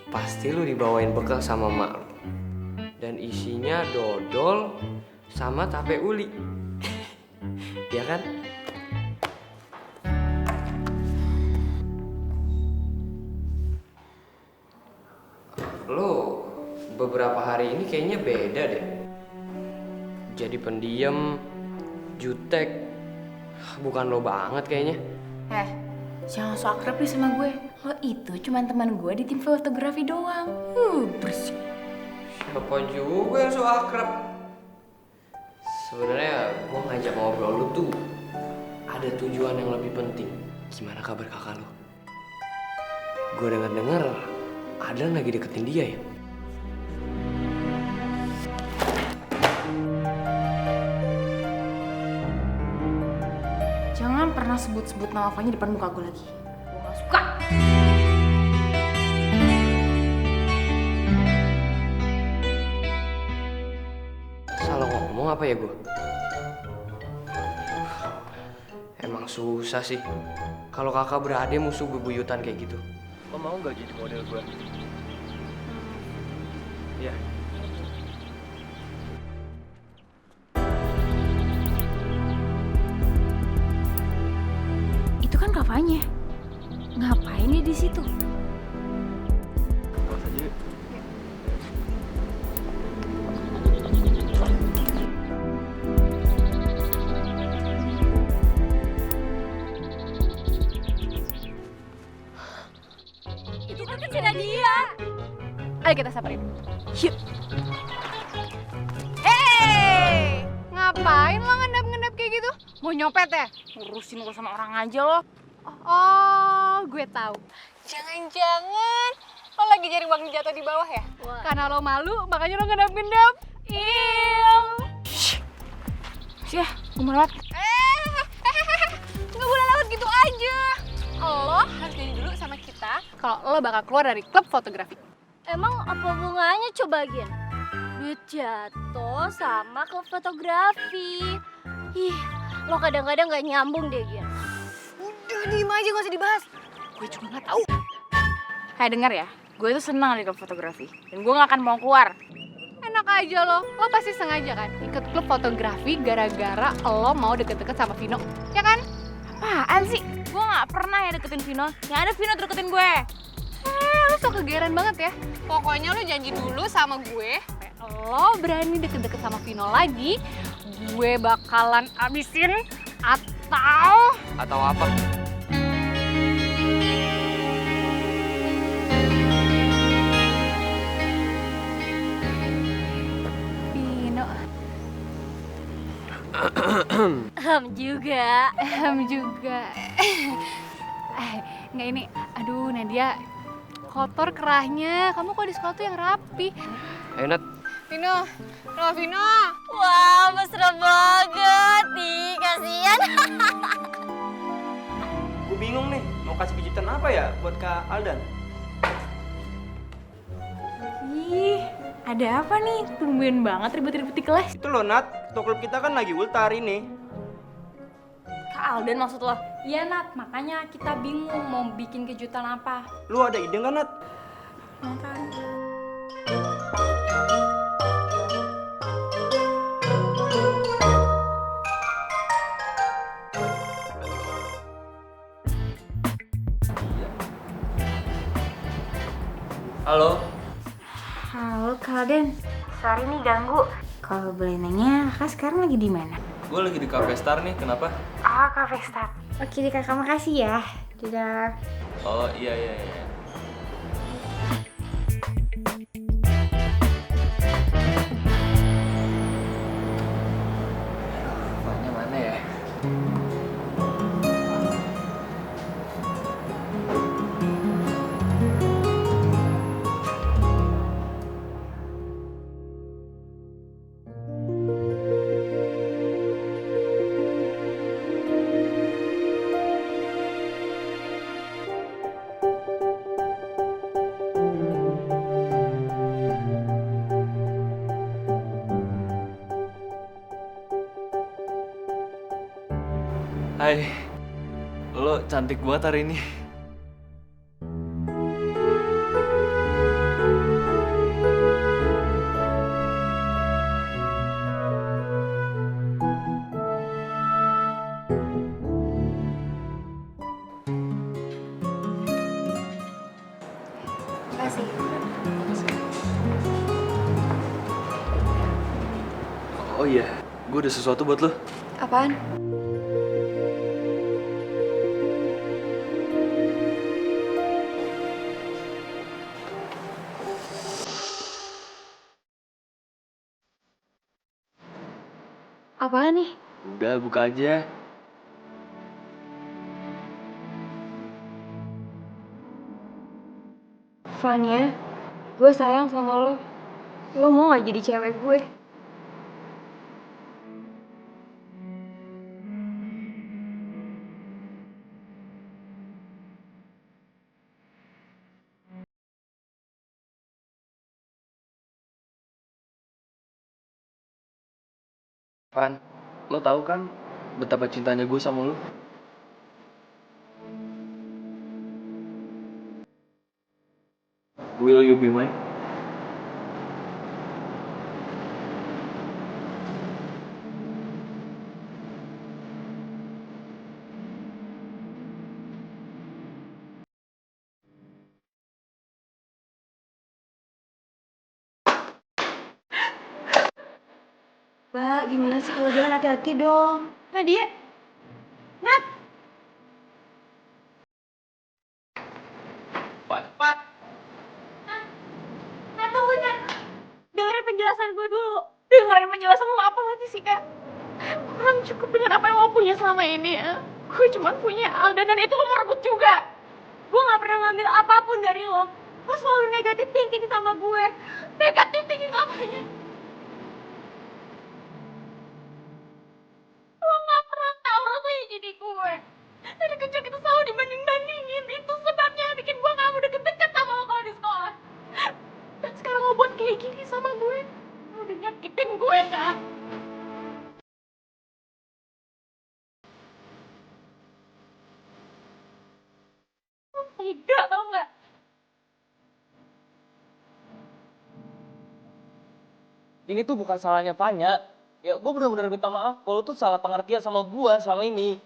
pasti lu dibawain bekal sama mak lu. Dan isinya dodol sama tape uli. Ya kan? Lu beberapa hari ini kayaknya beda deh. Jadi pendiam, jutek. Bukan lo banget kayaknya. Jangan so akrab nih sama gue. Lo itu cuman teman gue di tim fotografi doang. Bersih. Siapa juga yang so akrab? Sebenarnya gue ngajak ngobrol lu tuh ada tujuan yang lebih penting. Gimana kabar kakak lu? Gue denger Adel lagi deketin dia ya? Jangan pernah sebut-sebut nama Fanya depan muka gue lagi. Gue gak suka. Salah ngomong apa ya gue? Emang susah sih. Kalau kakak berade musuh bebuyutan kayak gitu. Lo mau nggak jadi model gue? Iya. Itu kan Kak Fanya. Ngapain dia di situ? Pas aja. Itu kan si Nadia. Ayo kita samperin. Yuk. Hey! Ngapain lo ngendap-ngendap kayak gitu? Mau nyopet ya? Ngurusin urusan orang aja lo. Oh, gue tahu. Jangan-jangan lo lagi cari uang jatuh di bawah ya? Wah. Karena lo malu, makanya lo ngendap-ngendap. Iu. Sia, gue mau lewat. Nggak boleh lewat gitu aja. Lo harus janji dulu sama kita kalau lo bakal keluar dari klub fotografi. Emang apa hubungannya coba Gin? Duit jatuh sama klub fotografi. Ih, lo kadang-kadang gak nyambung deh Gin. Udah diem aja, gak usah dibahas. Gue juga gak tahu. Kayak denger ya, gue tuh senang di klub fotografi. Dan gue gak akan mau keluar. Enak aja lo pasti sengaja kan ikut klub fotografi gara-gara lo mau deket-deket sama Vino, ya kan? Apaan sih? Gue gak pernah ya deketin Vino. Yang ada Vino tuh deketin gue. Lo so kegeran banget ya. Pokoknya lo janji dulu sama gue, lo berani deket-deket sama Vino lagi, gue bakalan abisin Atau apa? Vino. juga. Juga. Nggak ini, aduh Nadia, kotor kerahnya. Kamu kok di sekolah tuh yang rapi. Enak. Vino, Vino. Wah, mesra banget nih, kasihan. Gue bingung nih, mau kasih kejutan apa ya buat Kak Aldan? Ih, ada apa nih? Tumben banget ribet-ribet di kelas. Itu loh Nat, ketua klub kita kan lagi ulta hari ini. Kak Alden maksud lo? Iya Nat, makanya kita bingung mau bikin kejutan apa. Lu ada ide nggak Nat? Halo. Halo Kak Alden. Sorry nih ganggu. Kalau boleh nanya, Kak sekarang lagi di mana? Gue lagi di Cafe Star nih, kenapa? Ah, Cafe Star. Oke deh Kak, makasih ya. Dadah. Oh iya. Apanya mana ya? Hai, lo cantik banget hari ini. Makasih. Oh iya, gue ada sesuatu buat lo. Apaan? Apaan nih? Udah, buka aja. Fanya, gue sayang sama lo. Lo mau gak jadi cewek gue? Van, lo tahu kan betapa cintanya gue sama lo? Will you be mine? Mbak, gimana sih kalau jalan hati-hati dong. Nadia. Nat. Van. Nat, tunggu Nat. Dengerin penjelasan gue dulu. Dengerin penjelasan lo apa lagi sih, Kak? Kurang cukup dengan apa yang lo punya selama ini ya. Gue cuma punya Aldan dan itu lo mau rebut juga. Gue gak pernah ngambil apapun dari lo. Lo selalu negatif thinking sama gue. Negatif thinking apanya? Lo gak pernah tahu rasanya jadi gue. Dari kecil kita selalu dibanding-bandingin. Itu sebabnya bikin gue gak mau deket-deket sama lo kalau di sekolah. Dan sekarang lo buat kayak gini sama gue. Lo udah nyakitin gue, Kak. Lo tega tau gak? Ini tuh bukan salahnya Fanya. Ya, gue bener-bener minta maaf kalau tuh salah pengertian sama gue selama ini.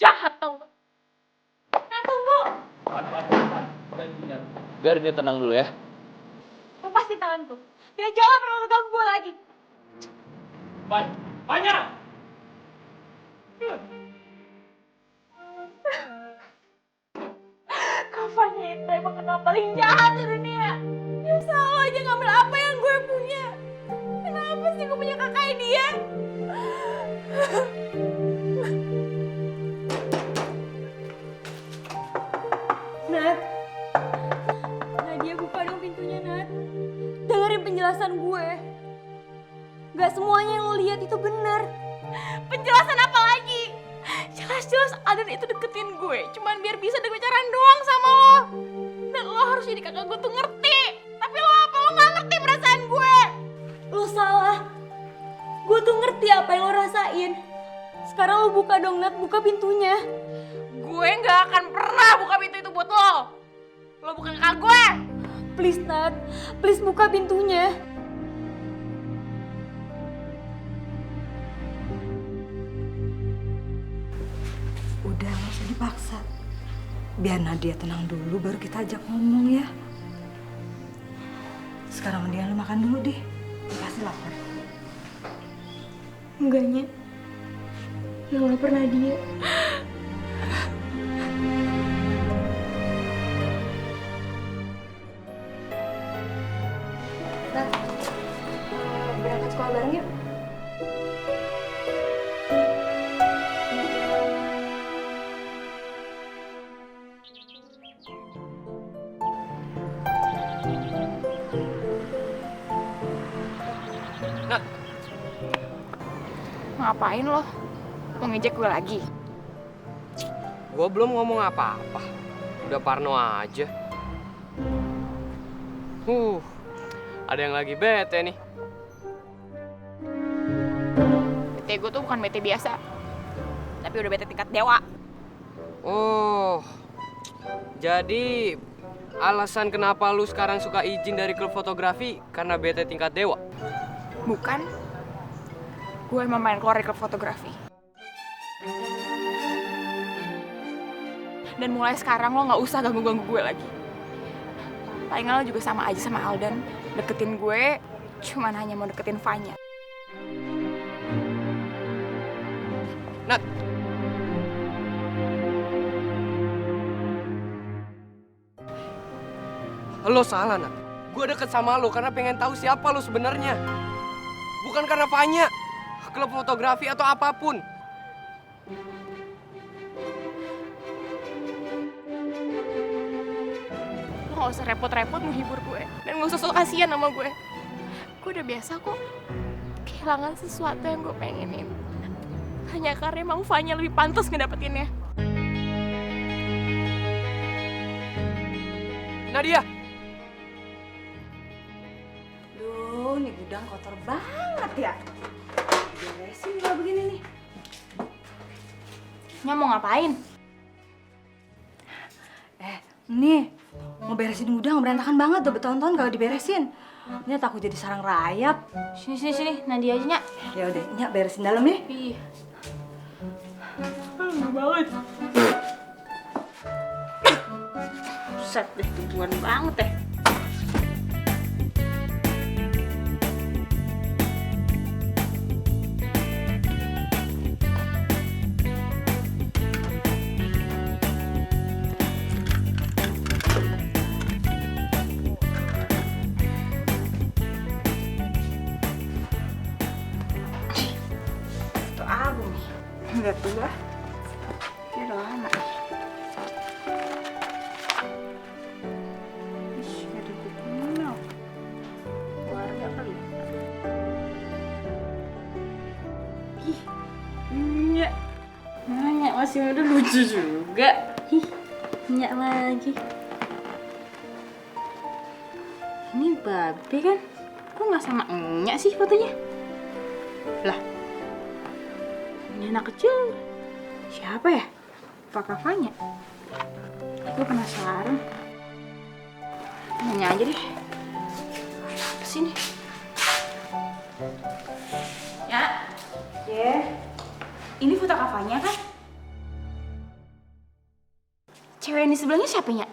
Jahat tau gak? Nah, tunggu. Biar dia tenang dulu ya. Lepasin tanganku. Dia jangan pernah pegang gue lagi. Fanya! Kavanya itu emang kenapa paling jahat di dunia. Dia selalu aja ngambil apa yang gue punya. Kenapa sih gue punya kakaknya dia? Nat. Nadia, buka dong pintunya, Nat. Dengerin penjelasan gue. Gak semuanya yang lo lihat itu benar. Penjelasan apa lagi? Jelas-jelas Alden itu deketin gue. Cuman biar bisa deket pacaran doang sama lo. Dan lo harus jadi kakak gue tuh ngerti. Tapi lo apa? Lo gak ngerti perasaan gue. Lo salah. Gue tuh ngerti apa yang lo rasain. Sekarang lo buka dong, Nat. Buka pintunya. Gue gak akan pernah buka pintu itu buat lo. Lo bukan kakak gue. Please, Nat. Please buka pintunya. Udah, gak usah dipaksa. Biar Nadia tenang dulu, baru kita ajak ngomong ya. Sekarang mendingan lu makan dulu deh. Pasti lapar. Enggaknya. Yang lapar Nadia. Nat, berangkat sekolah bareng yuk. Nat, Ngapain lo? Mau ngejek gue lagi? gue belum ngomong apa-apa. Udah parno aja. Ada yang lagi bete nih. bete gue tuh bukan bete biasa, tapi udah bete tingkat dewa. Oh, jadi alasan kenapa lu sekarang suka izin dari klub fotografi karena bete tingkat dewa? Bukan, gue emang main keluar dari klub fotografi. Dan mulai sekarang lo gak usah ganggu-ganggu gue lagi. Palingan lo juga sama aja sama Alden, deketin gue cuman hanya mau deketin Vanya. Nat, lo salah, Nat. Gue deket sama lo karena pengen tahu siapa lo sebenarnya. Bukan karena Vanya, klub fotografi atau apapun. Lo gak usah repot-repot menghibur gue, dan gak usah sok kasihan sama gue. Gue udah biasa kok kehilangan sesuatu yang gue pengenin. Hanya karena emang Vanya lebih pantas ngedapetinnya. Nadia! Duh, nih gudang kotor banget ya. Beresin kalau begini nih. Nya mau ngapain? Nih, mau beresin gudang berantakan banget tuh bertahun-tahun kalau diberesin. Ini takut jadi sarang rayap. Sini, Nadia aja, Nya. Ya udah, Nya beresin dalam nih. Ih. Banget. Buset deh, tumpuan banget deh. Itu apa nih? Lihat dulu ah. Ini udah lama nih. Ih, ada bukunya. Keluarga kali ya? Ih, Nyak. Nyak masih muda lucu juga. Ih, Nyak lagi. Ini babe kan? Kok nggak sama Nyak sih fotonya? Lah, ini anak kecil. Siapa ya? Apa Vanya? Gue penasaran. Nanya aja deh. Kesini. Ya? Ini foto Vanya kan? Cewek yang di sebelahnya siapa, Nya?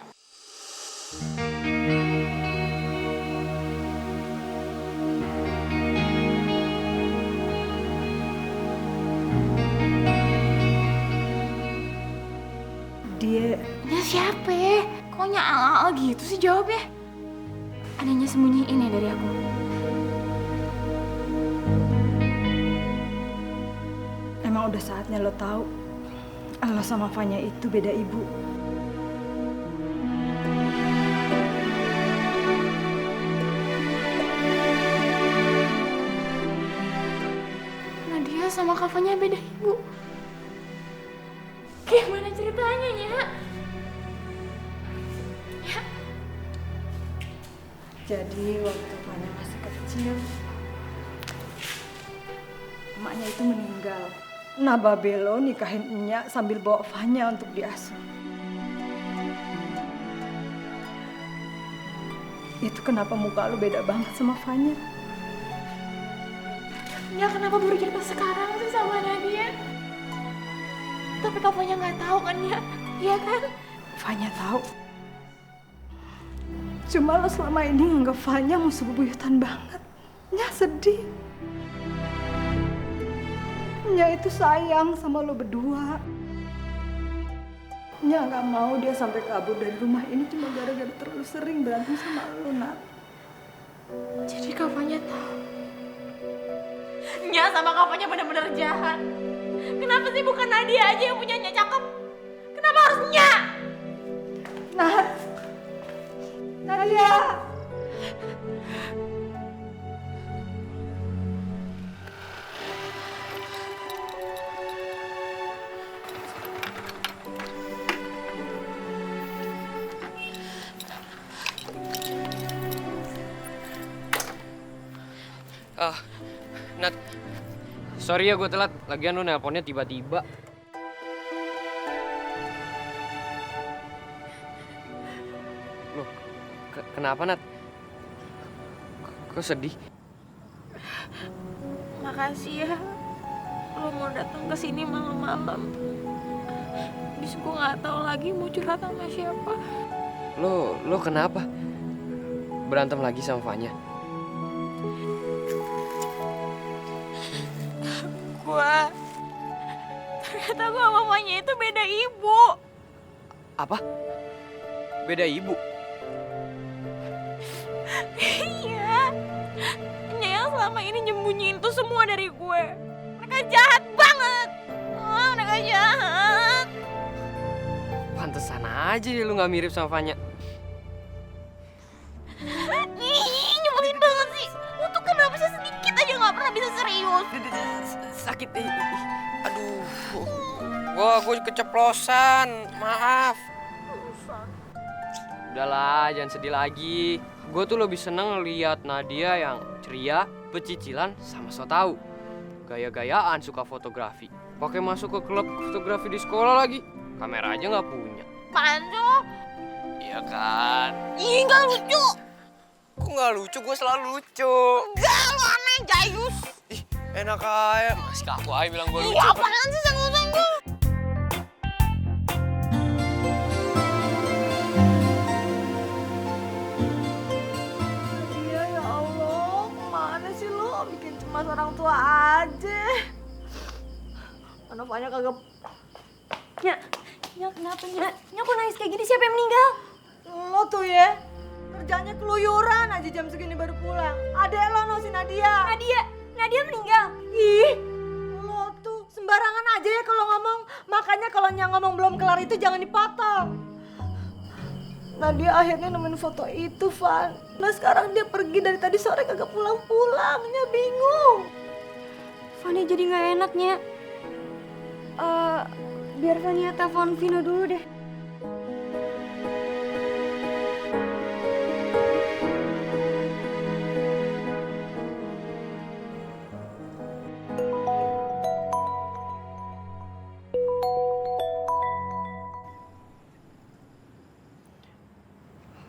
Dia Siapa ya? Kok Nya ala-ala gitu sih jawabnya? Adanya sembunyiin ya dari aku? emang udah saatnya lo tahu. Lo sama Vanya itu beda ibu. Nadia sama Kak Vanya beda ibu. Gimana ceritanya, Nya? Ya. Jadi waktu Vanya masih kecil, emaknya itu meninggal. Nah, Babelo nikahin Nya sambil bawa Vanya untuk diasuh. Itu kenapa muka lo beda banget sama Vanya. Nya kenapa baru cerita sekarang sih sama Nadia? Tapi Kak Vanya nggak tahu kan, Nya? Iya kan? Vanya tahu. Cuma lo selama ini nganggap Vanya musuh bebuyutan banget. Nya sedih. Nya itu sayang sama lo berdua. Nya nggak mau dia sampai kabur dari rumah ini cuma gara-gara terlalu sering berantem sama lo, Nat. Jadi Kak Vanya tahu. Nya sama Kak Vanya benar-benar jahat. Kenapa sih bukan Nadia aja yang punya Nya cakep? Kenapa harus Nya? Nat! Nadia! Nat, Sorry ya gue telat. Lagian lu nelponnya tiba-tiba. Loh, kenapa Nat? Kok sedih? Makasih ya, lo mau datang ke sini malam-malam. Bis gue nggak tahu lagi mau curhat sama siapa. Lo kenapa? Berantem lagi sama Fanya? Ternyata gue sama Fanya itu beda ibu. Apa? Beda ibu? Iya. Nya yang selama ini nyembunyiin tuh semua dari gue. Mereka jahat banget. Oh, mereka jahat. Pantesan aja lu nggak mirip sama Fanya. Ih, nyebelin banget sih. Lu tuh kenapa sih sedikit aja nggak pernah bisa serius? Sakit. Aduh. Gue keceplosan. Maaf. Udahlah, jangan sedih lagi. Gue tuh lebih seneng lihat Nadia yang ceria, pecicilan, sama so tau. Gaya-gayaan suka fotografi. Pakai masuk ke klub fotografi di sekolah lagi. Kamera aja nggak punya. Apaan tuh? Iya kan? Ih, nggak lucu. Kok nggak lucu? Gue selalu lucu. Enggak, lu aneh, jayus. Ih, enak aja. Masih kaku aja bilang gue lucu. Iya, apaan sih sanggup-sanggup? Iya ya Allah, kemana sih lo? Bikin cemas orang tua aja. Mana banyak kagak. Nya kenapa Nya? Nya kok nangis kayak gini? Siapa yang meninggal? Lo tuh ya, kerjanya keluyuran aja jam segini baru pulang. Adek lo no si Nadia. Nadia meninggal? Ih, lo tuh sembarangan aja ya kalau ngomong. Makanya kalau Nya ngomong belum kelar itu jangan dipotong. Nadia akhirnya nemuin foto itu, Van. Nah sekarang dia pergi dari tadi sore kagak pulang-pulang. Nya bingung. Fania jadi nggak enaknya. Biar Fania telepon Vino dulu deh.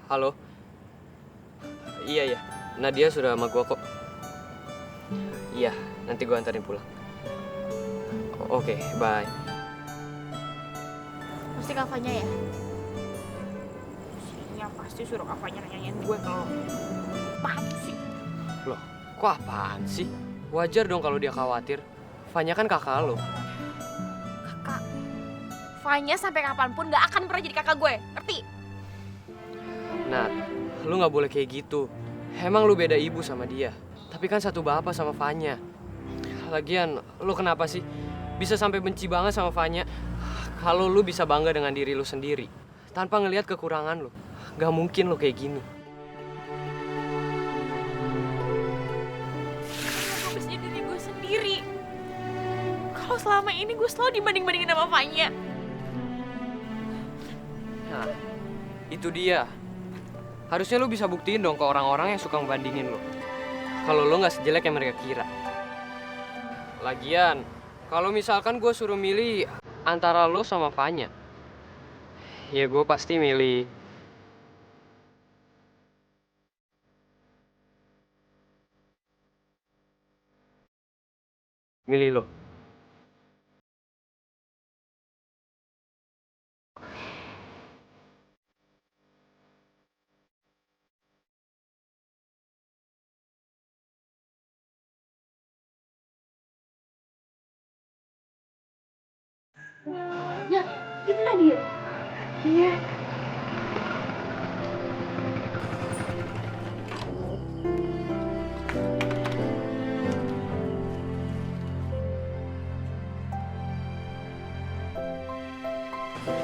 Halo? Iya, Nadia sudah sama gua kok. Iya, nanti gua antarin pulang. Oke, bye. Pasti Kavanya ya? Iya, pasti suruh Kavanya nanyain gue kalau apaan sih? Loh, kok apaan sih? Wajar dong kalau dia khawatir. Fanya kan kakak lo. Kakak. Fanya sampai kapanpun gak akan pernah jadi kakak gue, ngerti? Nat, lu nggak boleh kayak gitu. Emang lu beda ibu sama dia. Tapi kan satu bapak sama Fanya. Lagian, lu kenapa sih bisa sampai benci banget sama Fanya? Kalau lu bisa bangga dengan diri lu sendiri, tanpa ngelihat kekurangan lu, gak mungkin lu kayak gini. Gue bisa jadi diri gue sendiri. Kalau selama ini gue selalu dibanding-bandingin sama Fanya. Nah, itu dia. Harusnya lu bisa buktiin dong ke orang-orang yang suka ngebandingin lu. Kalau lu gak sejelek yang mereka kira. Lagian, kalau misalkan gue suruh milih antara lu sama Fanya, ya gue pasti milih lo. Ya, itu Nadia. Iya.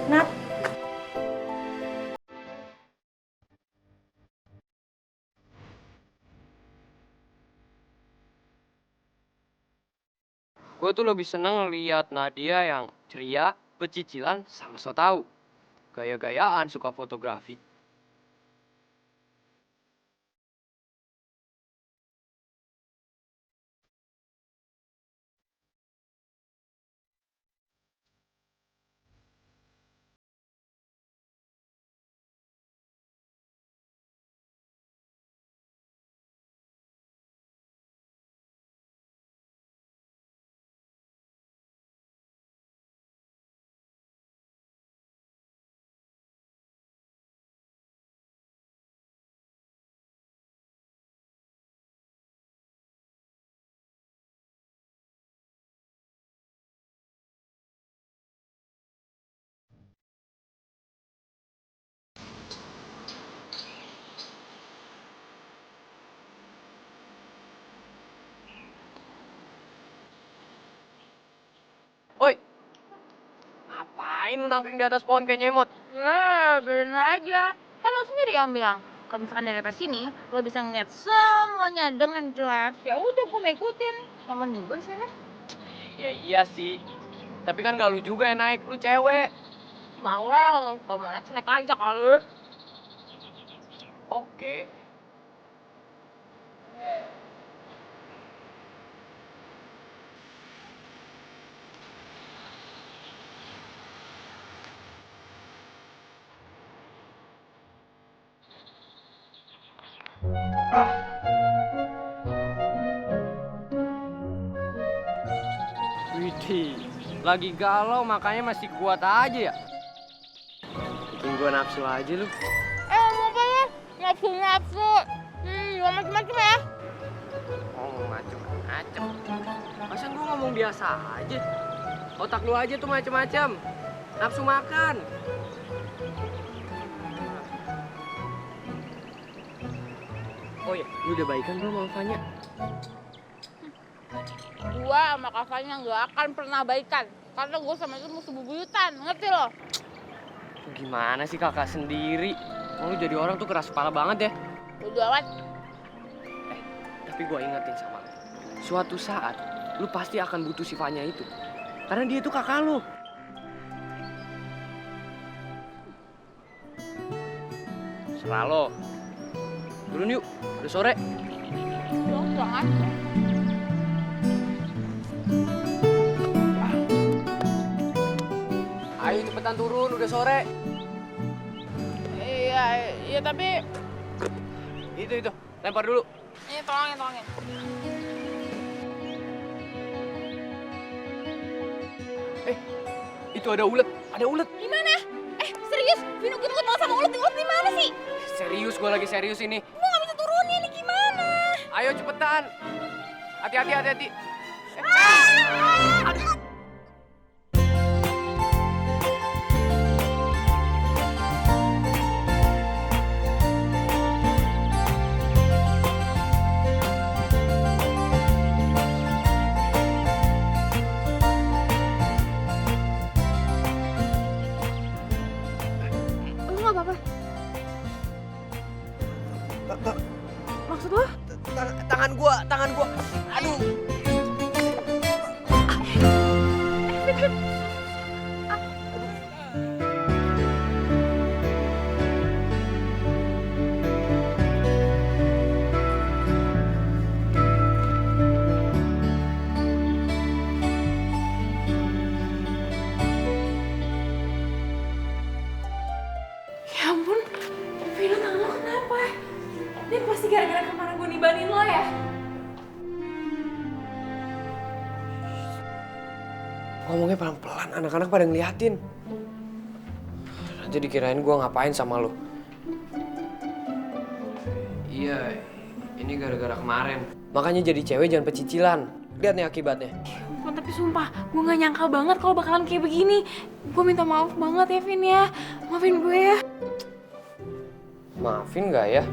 Nat. Gue tuh lebih seneng lihat Nadia yang ceria, pecicilan, sama so tau. Gaya-gayaan, suka fotografi. ngapain lu nangkring di atas pohon kayak nyemot? Biarin aja. Kan lo sendiri yang bilang, kalau misalkan dari atas sini, lo bisa ngeliat semuanya dengan jelas. Ya udah, gue mau ikutin. Sama juga sih, kan? Ya iya sih. Tapi kan gak lu juga yang naik, lu cewek. Mau lah, kalau mau naik aja kali. Oke. Widih, lagi galau makanya masih kuat aja ya. Bikin gua nafsu aja lu. Mau apa ya? Nafsu. Gak macem-macem ya. Ngomong macem-macem. Masa gua ngomong biasa aja? Otak lu aja tuh macem-macem. Nafsu makan. Oh iya, lu udah baikan belum sama Fanya? Gua sama kakaknya gak akan pernah baikan. Karena gue sama itu musuh bubuyutan, ngerti lo? Gimana sih kakak sendiri? Lu jadi orang tuh keras kepala banget ya. Udah amat. Tapi gua ingetin sama lu. Suatu saat, lu pasti akan butuh si Fanya itu. Karena dia itu kakak lu. Serah lo. Turun yuk, udah sore. Jangan. Ayo cepetan turun, udah sore. Iya tapi... Itu, lempar dulu. Ini tolongin. Itu ada ulet. Di mana? Serius? Vino gue takut banget sama ulet. Ulet di mana sih? Serius, gua lagi serius ini. Gue gak bisa turunin, ini gimana? Ayo cepetan. Hati-hati. Lu gak apa-apa? Maksud lo? Tangan gua. Aduh. Ya ampun, Vino tangan lo kenapa? Ini pasti gara-gara kemarin gue nibanin lo ya? Ngomongnya pelan-pelan, anak-anak pada ngeliatin. Nanti dikirain gua ngapain sama lo. Iya, ini gara-gara kemarin. Makanya jadi cewek jangan pecicilan. Lihat nih akibatnya. Tapi sumpah, gue gak nyangka banget kalau bakalan kayak begini. Gue minta maaf banget ya, Vin ya. Maafin gue ya. Maafin nggak ya?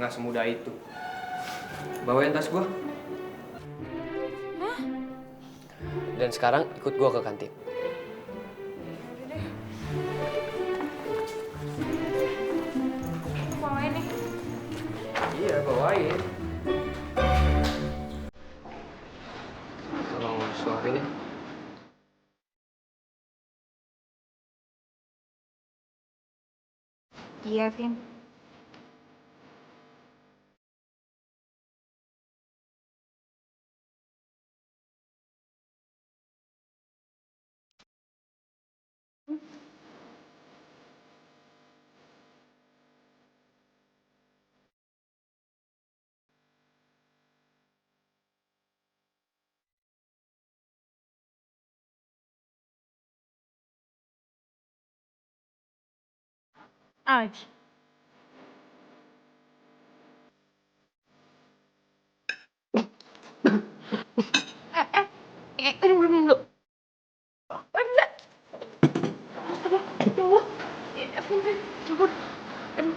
Nggak semudah itu. Bawain tas gua. Hah? Dan sekarang ikut gua ke kantin. Bawain nih. Iya, bawain. Tolong suapin ya. Iya, Vin. Ouch. Dulu. Enggak. Tunggu. Tunggu. Aduh.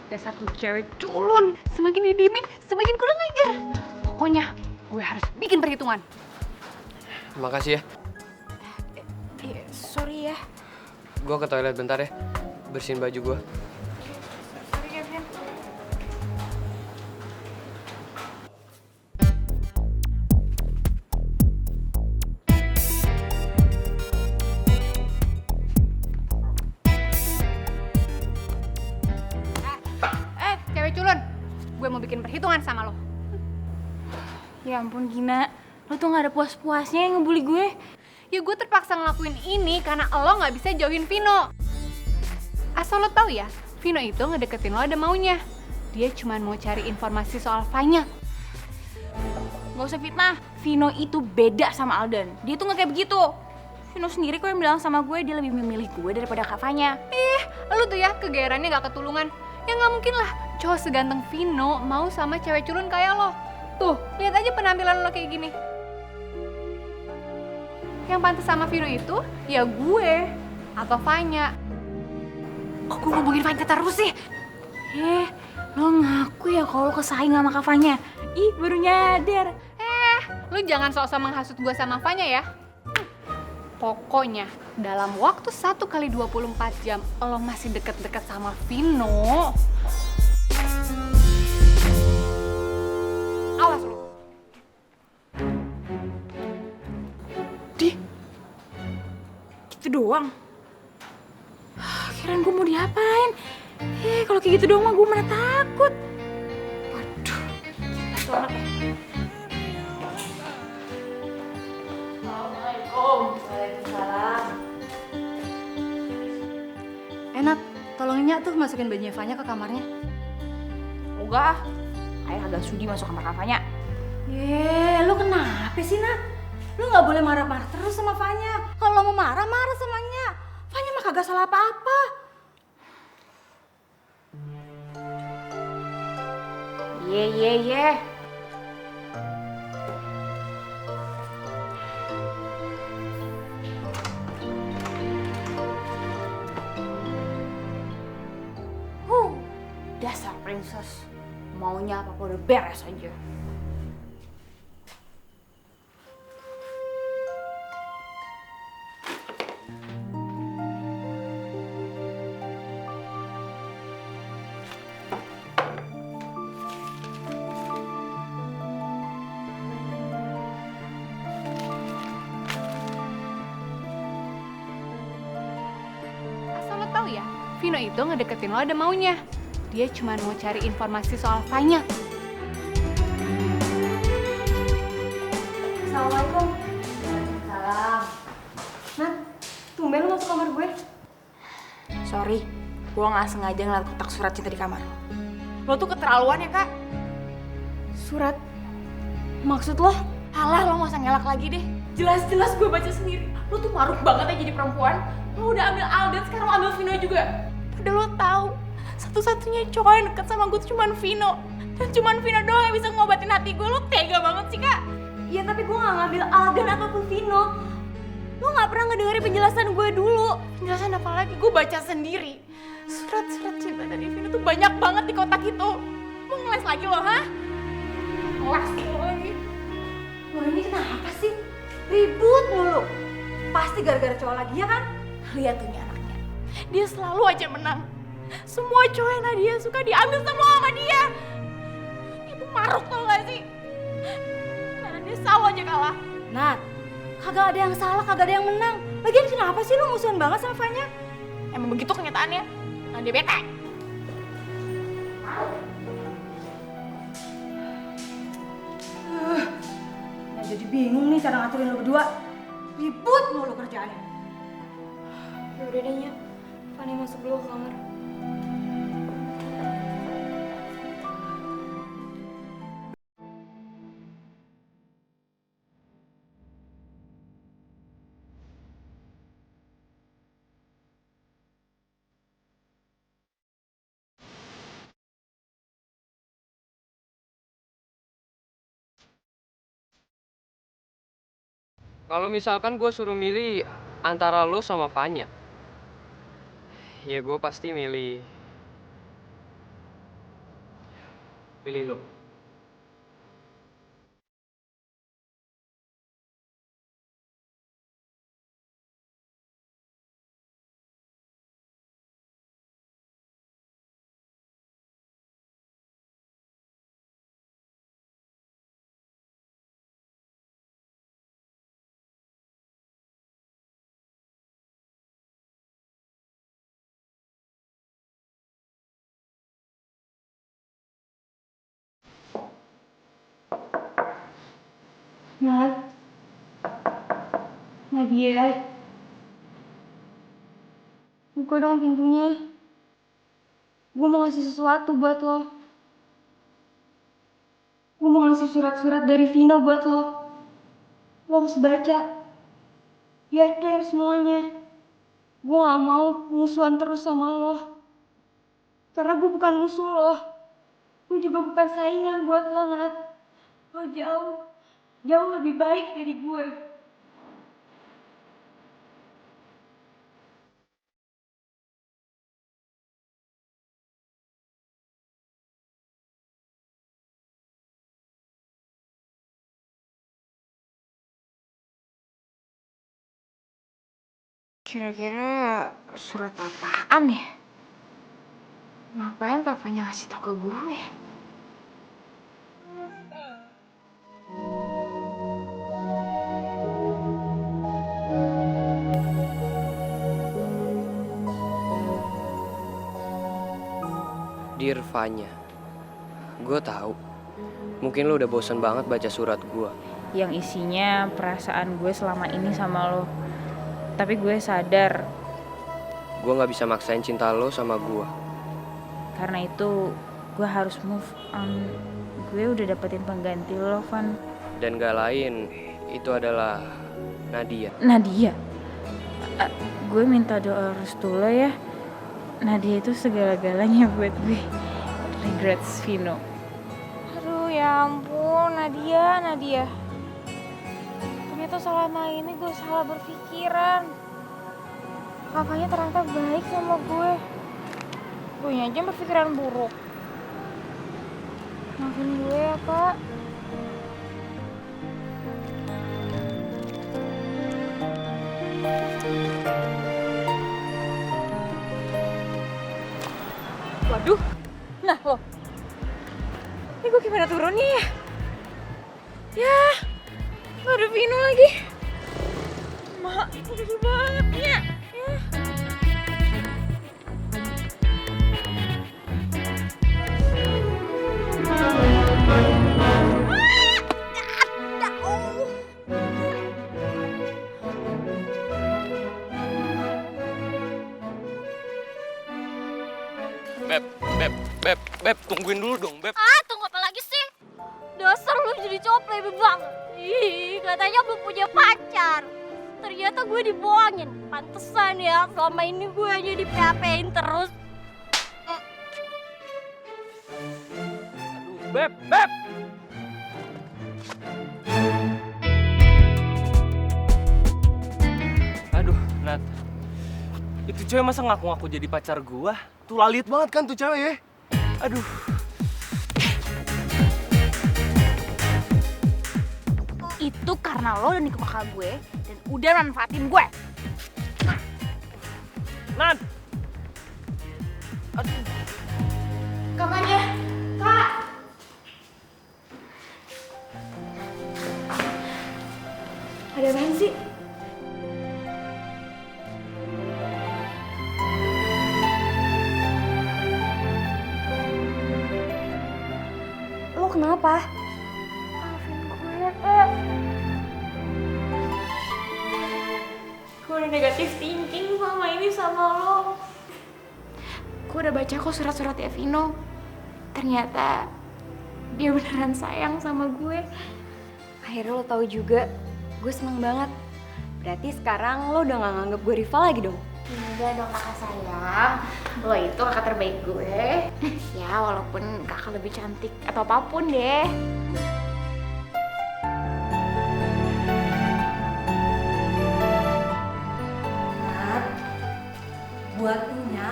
Dasar tuh cewek culun. Semakin didiemin, semakin kurang ajar. Pokoknya gue harus bikin perhitungan. Makasih ya. Sorry ya. Gue ke toilet bentar ya. Bersihin baju gue. Sorry Kevin. Cewek culun. Gue mau bikin perhitungan sama lo. Ya ampun Gina, lo tuh gak ada puas-puasnya yang ngebully gue. Ya gue terpaksa ngelakuin ini karena lo gak bisa jauhin Vino. Asal lo tahu ya, Vino itu ngedeketin lo ada maunya. Dia cuma mau cari informasi soal Fanya. Gak usah fitnah, Vino itu beda sama Alden. Dia tuh gak kayak begitu. Vino sendiri kok yang bilang sama gue dia lebih memilih gue daripada Kak Fanya. Lo tuh ya kegeerannya gak ketulungan. Ya gak mungkin lah cowok seganteng Vino mau sama cewek culun kayak lo. Tuh, lihat aja penampilan lo kayak gini. Yang pantas sama Vino itu ya gue atau Fanya. Kok gue ngomongin Fanya terus sih? Lo ngaku ya kalau lo kesaing sama Kak Fanya. Ih, baru nyadar. Lo jangan sok-sok menghasut gue sama Fanya ya. Pokoknya dalam waktu 1 kali 24 jam lo masih deket-deket sama Vino. Awas lo. Gitu doang? Kirain gue mau diapain? Kalau kayak gitu doang mah gue mana takut. Waduh, gila tuh anak ya. Assalamualaikum. Waalaikumsalam. Enak, tolongin Nyak tuh masukin bajunya Fanya ke kamarnya. Enggak, ayah agak sudi masuk kamar Kak Fanya. Lu kenapa sih, Nat? Lu gak boleh marah-marah terus sama Fanya. Kalau mau marah, marah sama Nyak. Fanya mah kagak salah apa-apa. Ye. Dasar princess. Maunya apa-apa udah beres aja. Asal lo tahu ya, Vino itu ngedeketin lo ada maunya. Dia cuma mau cari informasi soal Fanya. Assalamualaikum. Waalaikumsalam. Nat, tumben lu masuk kamar gue. Sorry, gue gak sengaja ngeliat kotak surat cinta di kamar. Lo tuh keterlaluan ya, Kak? Surat? Maksud lo? Alah, lo gak usah ngelak lagi deh. Jelas-jelas gue baca sendiri. Lo tuh maruk banget ya jadi perempuan. Lo udah ambil Alden, sekarang lo ambil Vino juga. Padahal lo tahu, satu-satunya cowok yang deket sama gue tuh cuman Vino. Dan cuman Vino doang yang bisa ngobatin hati gue. Lo tega banget sih, Kak. Iya, tapi gue gak ngambil Alden ataupun Vino. Lo gak pernah ngedengerin penjelasan gue dulu. Penjelasan apa lagi? Gue baca sendiri. Surat-surat cinta dari Vino tuh banyak banget di kotak itu. Mau ngeles lagi lo, ha? Ngeles lo lagi. Lo ini kenapa sih? Ribut mulu. Pasti gara-gara cowok lagi ya kan? Lihat tuh nih anaknya. Dia selalu aja menang. Semua cowok yang Nadia suka diambil semua sama dia. Dia tuh maruk tau gak sih? Karena dia selalu aja kalah. Nat, kagak ada yang salah, kagak ada yang menang. Lagian kenapa sih lo musuhan banget sama Fanya? Emang begitu kenyataannya. Nah, dia bete. Nah, jadi bingung nih cara ngaturin lo berdua. Ribut mulu kerjaannya. Ya udah deh, Nyak. Fanya masuk dulu ke kamar. Kalau misalkan gue suruh milih antara lo sama Fanya, ya gue pasti milih Pilih lo. Nadia, buka dong pintunya. Gue mau ngasih sesuatu buat lo. Gue mau ngasih surat-surat dari Vino buat lo. Lo harus baca. Biar clear semuanya. Gue gak mau musuhan terus sama lo. Karena gue bukan musuh lo. Gue juga bukan saingan buat lo, Nat. Lo jauh lebih baik dari gue. Kira-kira surat apaan ya? Ngapain papanya ngasih tau ke gue? Dear Vanya, gue tahu. Mungkin lo udah bosan banget baca surat gue. Yang isinya perasaan gue selama ini sama lo. Tapi gue sadar. Gue gak bisa maksain cinta lo sama gue. Karena itu gue harus move on. Gue udah dapetin pengganti lo, Van. Dan gak lain, itu adalah Nadia. Nadia? Gue minta doa restu lo ya. Nadia itu segala-galanya buat gue. Regrets, Vino. Aduh ya ampun, Nadia. Ternyata selama ini gue salah berpikiran. Kakaknya ternyata baik sama gue. Gue aja yang berpikiran buruk. Maafin gue ya, Kak. Waduh, nah lo. Ini gue gimana turunnya ya? Ya, gak ada Vino lagi. Mak, udah banget ya. Beb, tungguin dulu dong, Beb. Tunggu apa lagi sih? Dasar lu jadi cowok plebe banget. Ih, katanya belum punya pacar. Ternyata gue dibohongin. Pantesan ya, selama ini gue aja di PHP-in terus. Aduh, Beb. Aduh, Nat. Itu cewek masa ngaku-ngaku jadi pacar gua? Tuh lalit banget kan tuh cewek ya? Aduh. Itu karena lo udah nikah sama kakak gue dan udah manfaatin gue. Nat! Kakaknya, Kak. Ada apaan sih? Lo kenapa? Maafin gue, Kak. Gue udah negatif thinking selama ini sama lo. Gue udah baca kok surat-suratnya Vino. Ternyata dia beneran sayang sama gue. Akhirnya lo tahu juga. Gue seneng banget. Berarti sekarang lo udah gak nganggep gue rival lagi dong? Enggak dong kakak sayang. Lo itu kakak terbaik gue. Ya walaupun kakak lebih cantik atau apapun deh. Nat, buat Nya,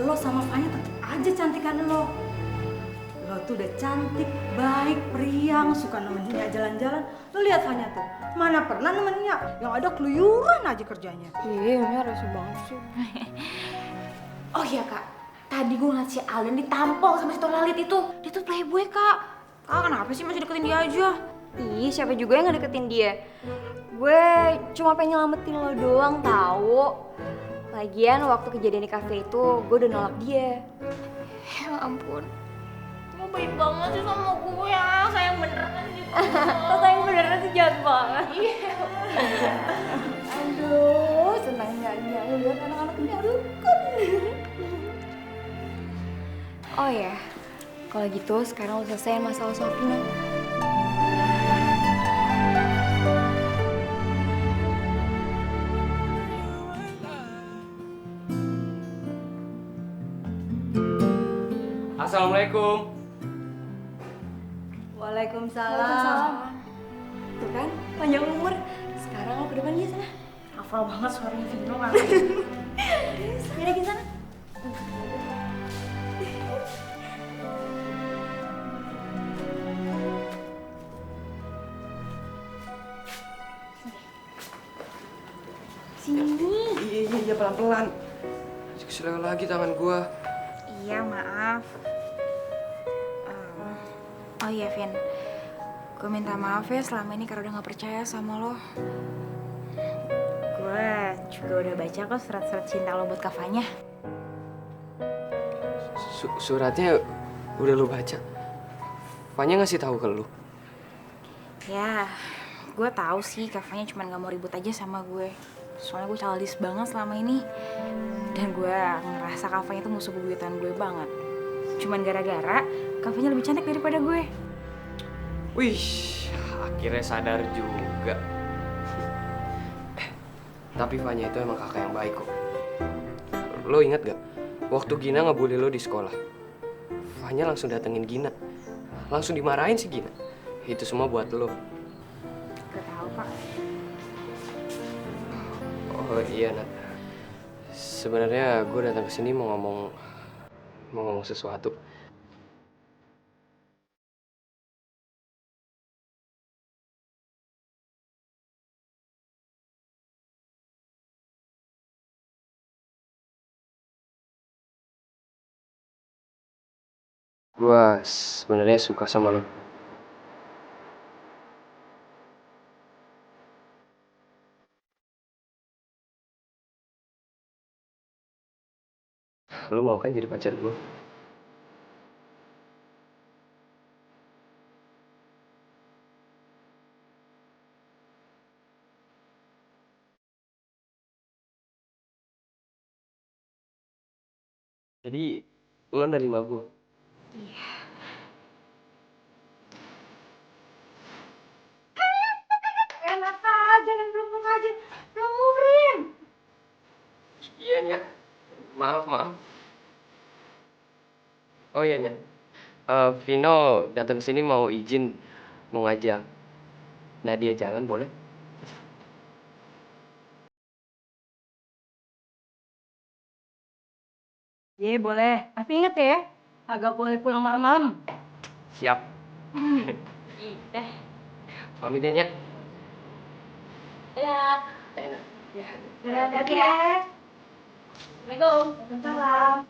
lo sama Fanya tetep aja cantikan lo. Lo Lo tuh udah cantik, baik, periang, suka nemenin Nya jalan-jalan. Lo lihat Fanya tuh, mana pernah nemenin Nya, yang ada keluyuran aja kerjanya. Iya, Nya rese banget sih. Oh iya kak, tadi gue ngeliat si Alden ditampol sama si Lalit itu. Dia tuh playboy kak. Kak kenapa sih masih deketin dia aja? Ih, siapa juga yang ngedeketin dia? Gue cuma pengen nyelamatin lo doang tahu. Lagian waktu kejadian di kafe itu gue udah nolak dia. Ya ampun. Lo baik banget sih sama gue ya, sayang beneran gitu. Kata yang beneran tuh jahat banget. Iya. Aduh, senangnya lihat anak-anaknya rukun. Oh ya, kalau gitu sekarang lo selesaiin masalah sama Vino. Assalamualaikum. Waalaikumsalam. Tuh kan, panjang umur. Sekarang lo ke depan dia sana. Hafal banget suaranya Vino kan. Mira ke sana. Sini. Iya pelan-pelan. Kesel lagi tangan gua. Iya maaf. Oh iya Vin, gue minta maaf ya selama ini karena udah gak percaya sama lo. Gue juga udah baca kok surat-surat cinta lo buat Kavanya. Suratnya udah lu baca? Fanya ngasih tahu ke lu? Ya, gue tahu sih Kavanya cuma gak mau ribut aja sama gue. Soalnya gue childish banget selama ini. Dan gue ngerasa Kavanya tuh musuh bebuyutan gue banget. Cuman gara-gara Kavanya lebih cantik daripada gue. Wih, akhirnya sadar juga. Tapi Fanya itu emang kakak yang baik kok. Lo inget gak? Waktu Gina ngebully lo di sekolah, Fanya langsung datengin Gina. Langsung dimarahin si Gina. Itu semua buat lo. Gak tahu Pak. Oh iya Nat. Sebenarnya gue datang ke sini mau ngomong sesuatu. Gue sebenarnya suka sama lo. Lo mau kan jadi pacar gue? Jadi lo nerima gue? Iya. Enak aja dan belum aja. Kamu Rin. Iya Nya. Maaf. Oh iya Nya. Vino datang ke sini mau izin mau ngajak Nadia jalan boleh? Iya boleh, tapi inget ya, agak boleh pulang malam-malam. Siap. Iya. Pamit ya Nya. Ya. Ya. Dadah ya. Assalamualaikum. Waalaikumsalam.